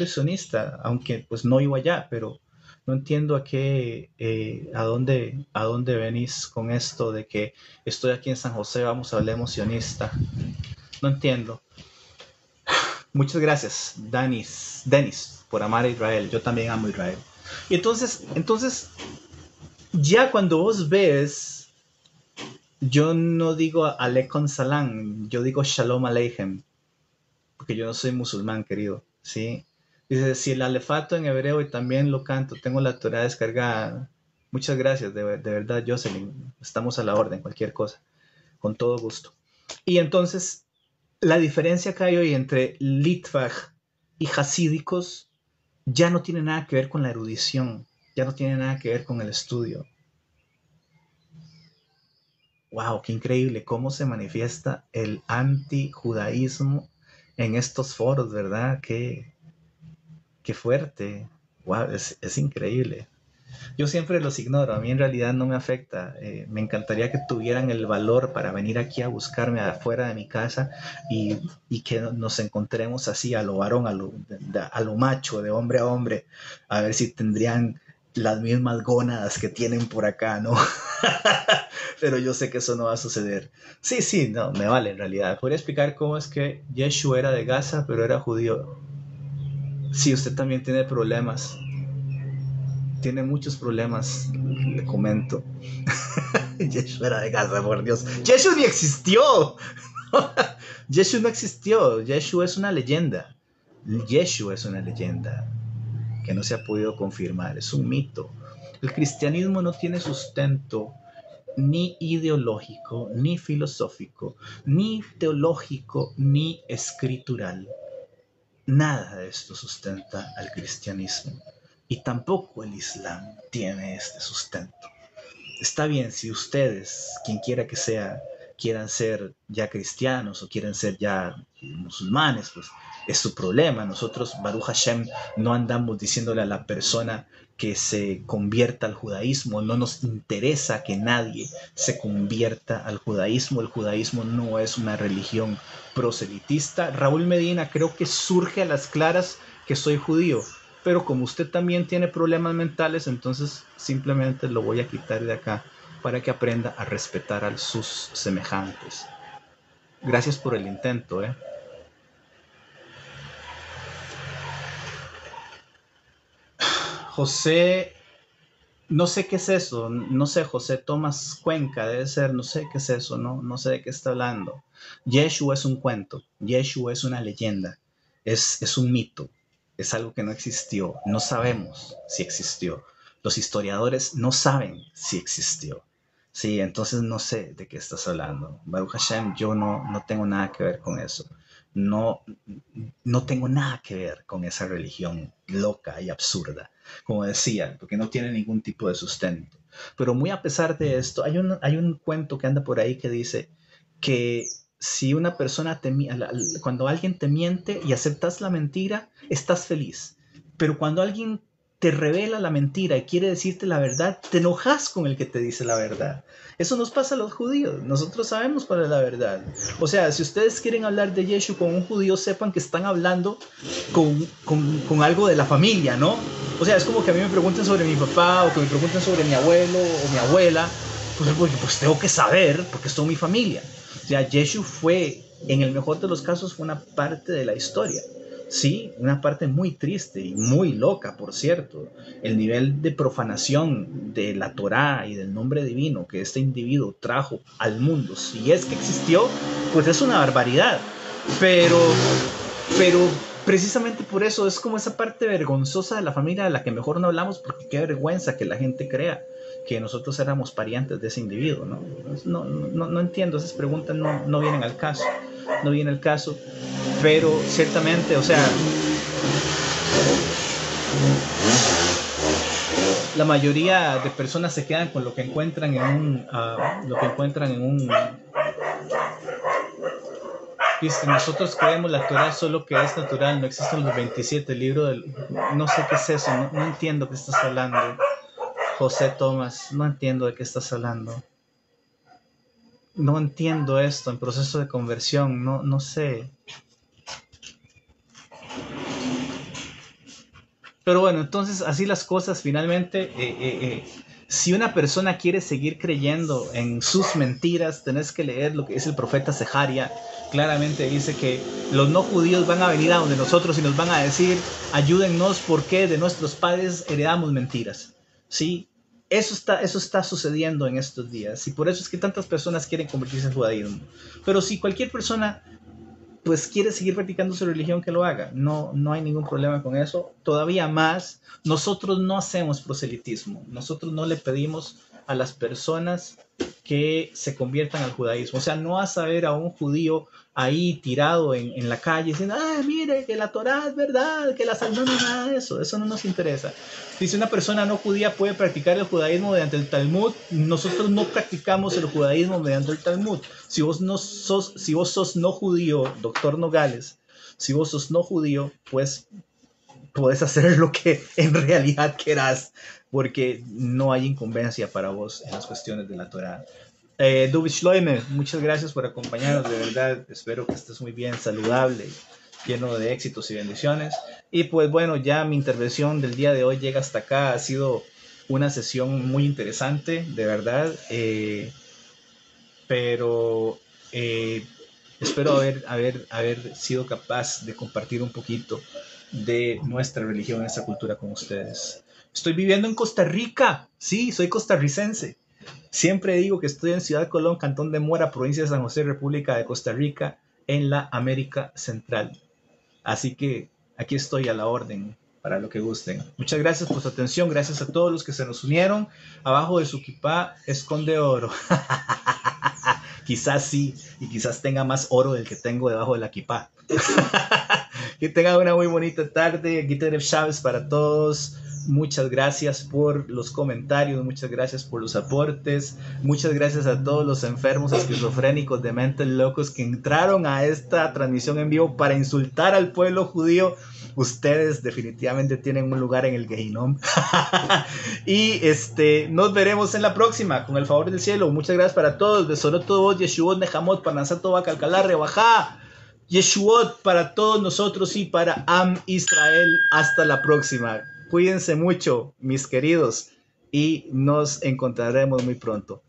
sionista, aunque pues no vivo allá, pero no entiendo a dónde venís con esto de que estoy aquí en San José, vamos, hablemos sionista. No entiendo. Muchas gracias, Denis, por amar a Israel. Yo también amo a Israel. Y entonces, ya cuando vos ves, yo no digo Aleikum Salam, yo digo Shalom Aleichem, porque yo no soy musulmán, querido, ¿sí? Dice, si el alefato en hebreo y también lo canto, tengo la Torah descargada. Muchas gracias, de verdad, Jocelyn. Estamos a la orden, cualquier cosa, con todo gusto. Y entonces, la diferencia que hay hoy entre Litvak y hasídicos ya no tiene nada que ver con la erudición, ya no tiene nada que ver con el estudio. ¡Wow! ¡Qué increíble! Cómo se manifiesta el antijudaísmo en estos foros, ¿verdad? ¡Qué fuerte! ¡Wow! Es increíble. Yo siempre los ignoro, a mí en realidad no me afecta. Me encantaría que tuvieran el valor para venir aquí a buscarme afuera de mi casa y que nos encontremos así a lo varón, a lo macho, de hombre a hombre, a ver si tendrían las mismas gónadas que tienen por acá, ¿no? Pero yo sé que eso no va a suceder. Sí, no, me vale en realidad. ¿Podría explicar cómo es que Yeshua era de Gaza, pero era judío? Sí, usted también tiene problemas. Tiene muchos problemas, le comento. Yeshua era de Gaza, por Dios. Yeshua ni existió. Yeshua no existió. Yeshua es una leyenda. Yeshua es una leyenda que no se ha podido confirmar. Es un mito. El cristianismo no tiene sustento ni ideológico, ni filosófico, ni teológico, ni escritural. Nada de esto sustenta al cristianismo. Y tampoco el Islam tiene este sustento. Está bien si ustedes, quien quiera que sea, quieran ser ya cristianos o quieren ser ya musulmanes, pues es su problema. Nosotros, Baruch Hashem, no andamos diciéndole a la persona que se convierta al judaísmo. No nos interesa que nadie se convierta al judaísmo. El judaísmo no es una religión proselitista. Raúl Medina, creo que surge a las claras que soy judío. Pero como usted también tiene problemas mentales, entonces simplemente lo voy a quitar de acá para que aprenda a respetar a sus semejantes. Gracias por el intento, ¿eh? José, no sé qué es eso, no sé, José Tomás Cuenca, debe ser, no sé qué es eso, no sé de qué está hablando. Yeshua es un cuento, Yeshua es una leyenda, es un mito. Es algo que no existió, no sabemos si existió. Los historiadores no saben si existió. Sí, entonces no sé de qué estás hablando. Baruch Hashem, yo no tengo nada que ver con eso. No tengo nada que ver con esa religión loca y absurda, como decía, porque no tiene ningún tipo de sustento. Pero muy a pesar de esto, hay un cuento que anda por ahí que dice que si una persona cuando alguien te miente y aceptas la mentira, estás feliz. Pero cuando alguien te revela la mentira y quiere decirte la verdad, te enojas con el que te dice la verdad. Eso nos pasa a los judíos. Nosotros sabemos cuál es la verdad. O sea, si ustedes quieren hablar de Yeshua con un judío, sepan que están hablando con algo de la familia, ¿no? O sea, es como que a mí me pregunten sobre mi papá o que me pregunten sobre mi abuelo o mi abuela. Pues tengo que saber porque son mi familia. sea, Yeshu fue, en el mejor de los casos, fue una parte de la historia. Sí, una parte muy triste y muy loca, por cierto. El nivel de profanación de la Torá y del nombre divino que este individuo trajo al mundo, si es que existió, pues es una barbaridad. Pero precisamente por eso es como esa parte vergonzosa de la familia de la que mejor no hablamos, porque qué vergüenza que la gente crea que nosotros éramos parientes de ese individuo, ¿no? No entiendo, esas preguntas no vienen al caso, no viene al caso, pero ciertamente, o sea, la mayoría de personas se quedan con lo que encuentran en un Viste, nosotros creemos la Torah solo que es natural, no existen los 27 libros del... No sé qué es eso, no entiendo qué estás hablando. José Tomás, no entiendo de qué estás hablando. No entiendo esto, en proceso de conversión, no sé. Pero bueno, entonces así las cosas finalmente... si una persona quiere seguir creyendo en sus mentiras, tenés que leer lo que dice el profeta Zeharia. Claramente dice que los no judíos van a venir a donde nosotros y nos van a decir, ayúdennos porque de nuestros padres heredamos mentiras. ¿Sí? Eso está sucediendo en estos días y por eso es que tantas personas quieren convertirse en judaísmo. Pero si cualquier persona pues quiere seguir practicando su religión, que lo haga. No hay ningún problema con eso. Todavía más, nosotros no hacemos proselitismo. Nosotros no le pedimos a las personas que se conviertan al judaísmo. O sea, no vas a ver a un judío ahí tirado en la calle diciendo, mire, que la Torá es verdad, que la no, nada de eso. Eso no nos interesa. Si una persona no judía puede practicar el judaísmo mediante el Talmud, nosotros no practicamos el judaísmo mediante el Talmud. Si vos sos no judío, doctor Nogales, si vos sos no judío, pues puedes hacer lo que en realidad quieras, porque no hay incumbencia para vos en las cuestiones de la Torá. Dubi Shloime, muchas gracias por acompañarnos, de verdad, espero que estés muy bien, saludable, lleno de éxitos y bendiciones. Y pues bueno, ya mi intervención del día de hoy llega hasta acá, ha sido una sesión muy interesante, de verdad, pero espero haber sido capaz de compartir un poquito de nuestra religión, nuestra cultura con ustedes. Estoy viviendo en Costa Rica, sí, soy costarricense. Siempre digo que estoy en Ciudad Colón, Cantón de Mora, provincia de San José, República de Costa Rica, en la América Central. Así que aquí estoy a la orden para lo que gusten. Muchas gracias por su atención, gracias a todos los que se nos unieron. Abajo de su kipá esconde oro. Quizás sí, y quizás tenga más oro del que tengo debajo de la kipá. Que tengan una muy bonita tarde. Giterev Chávez para todos. Muchas gracias por los comentarios, muchas gracias por los aportes, muchas gracias a todos los enfermos esquizofrénicos, dementes, locos que entraron a esta transmisión en vivo para insultar al pueblo judío. Ustedes definitivamente tienen un lugar en el Gehinom. Y nos veremos en la próxima, con el favor del cielo. Muchas gracias para todos. Besorot Tovot, Yeshuot, Nehamot, Parnasat Tova, Calcalá, Rebajá. Yeshuot para todos nosotros y para Am Israel. Hasta la próxima. Cuídense mucho, mis queridos, y nos encontraremos muy pronto.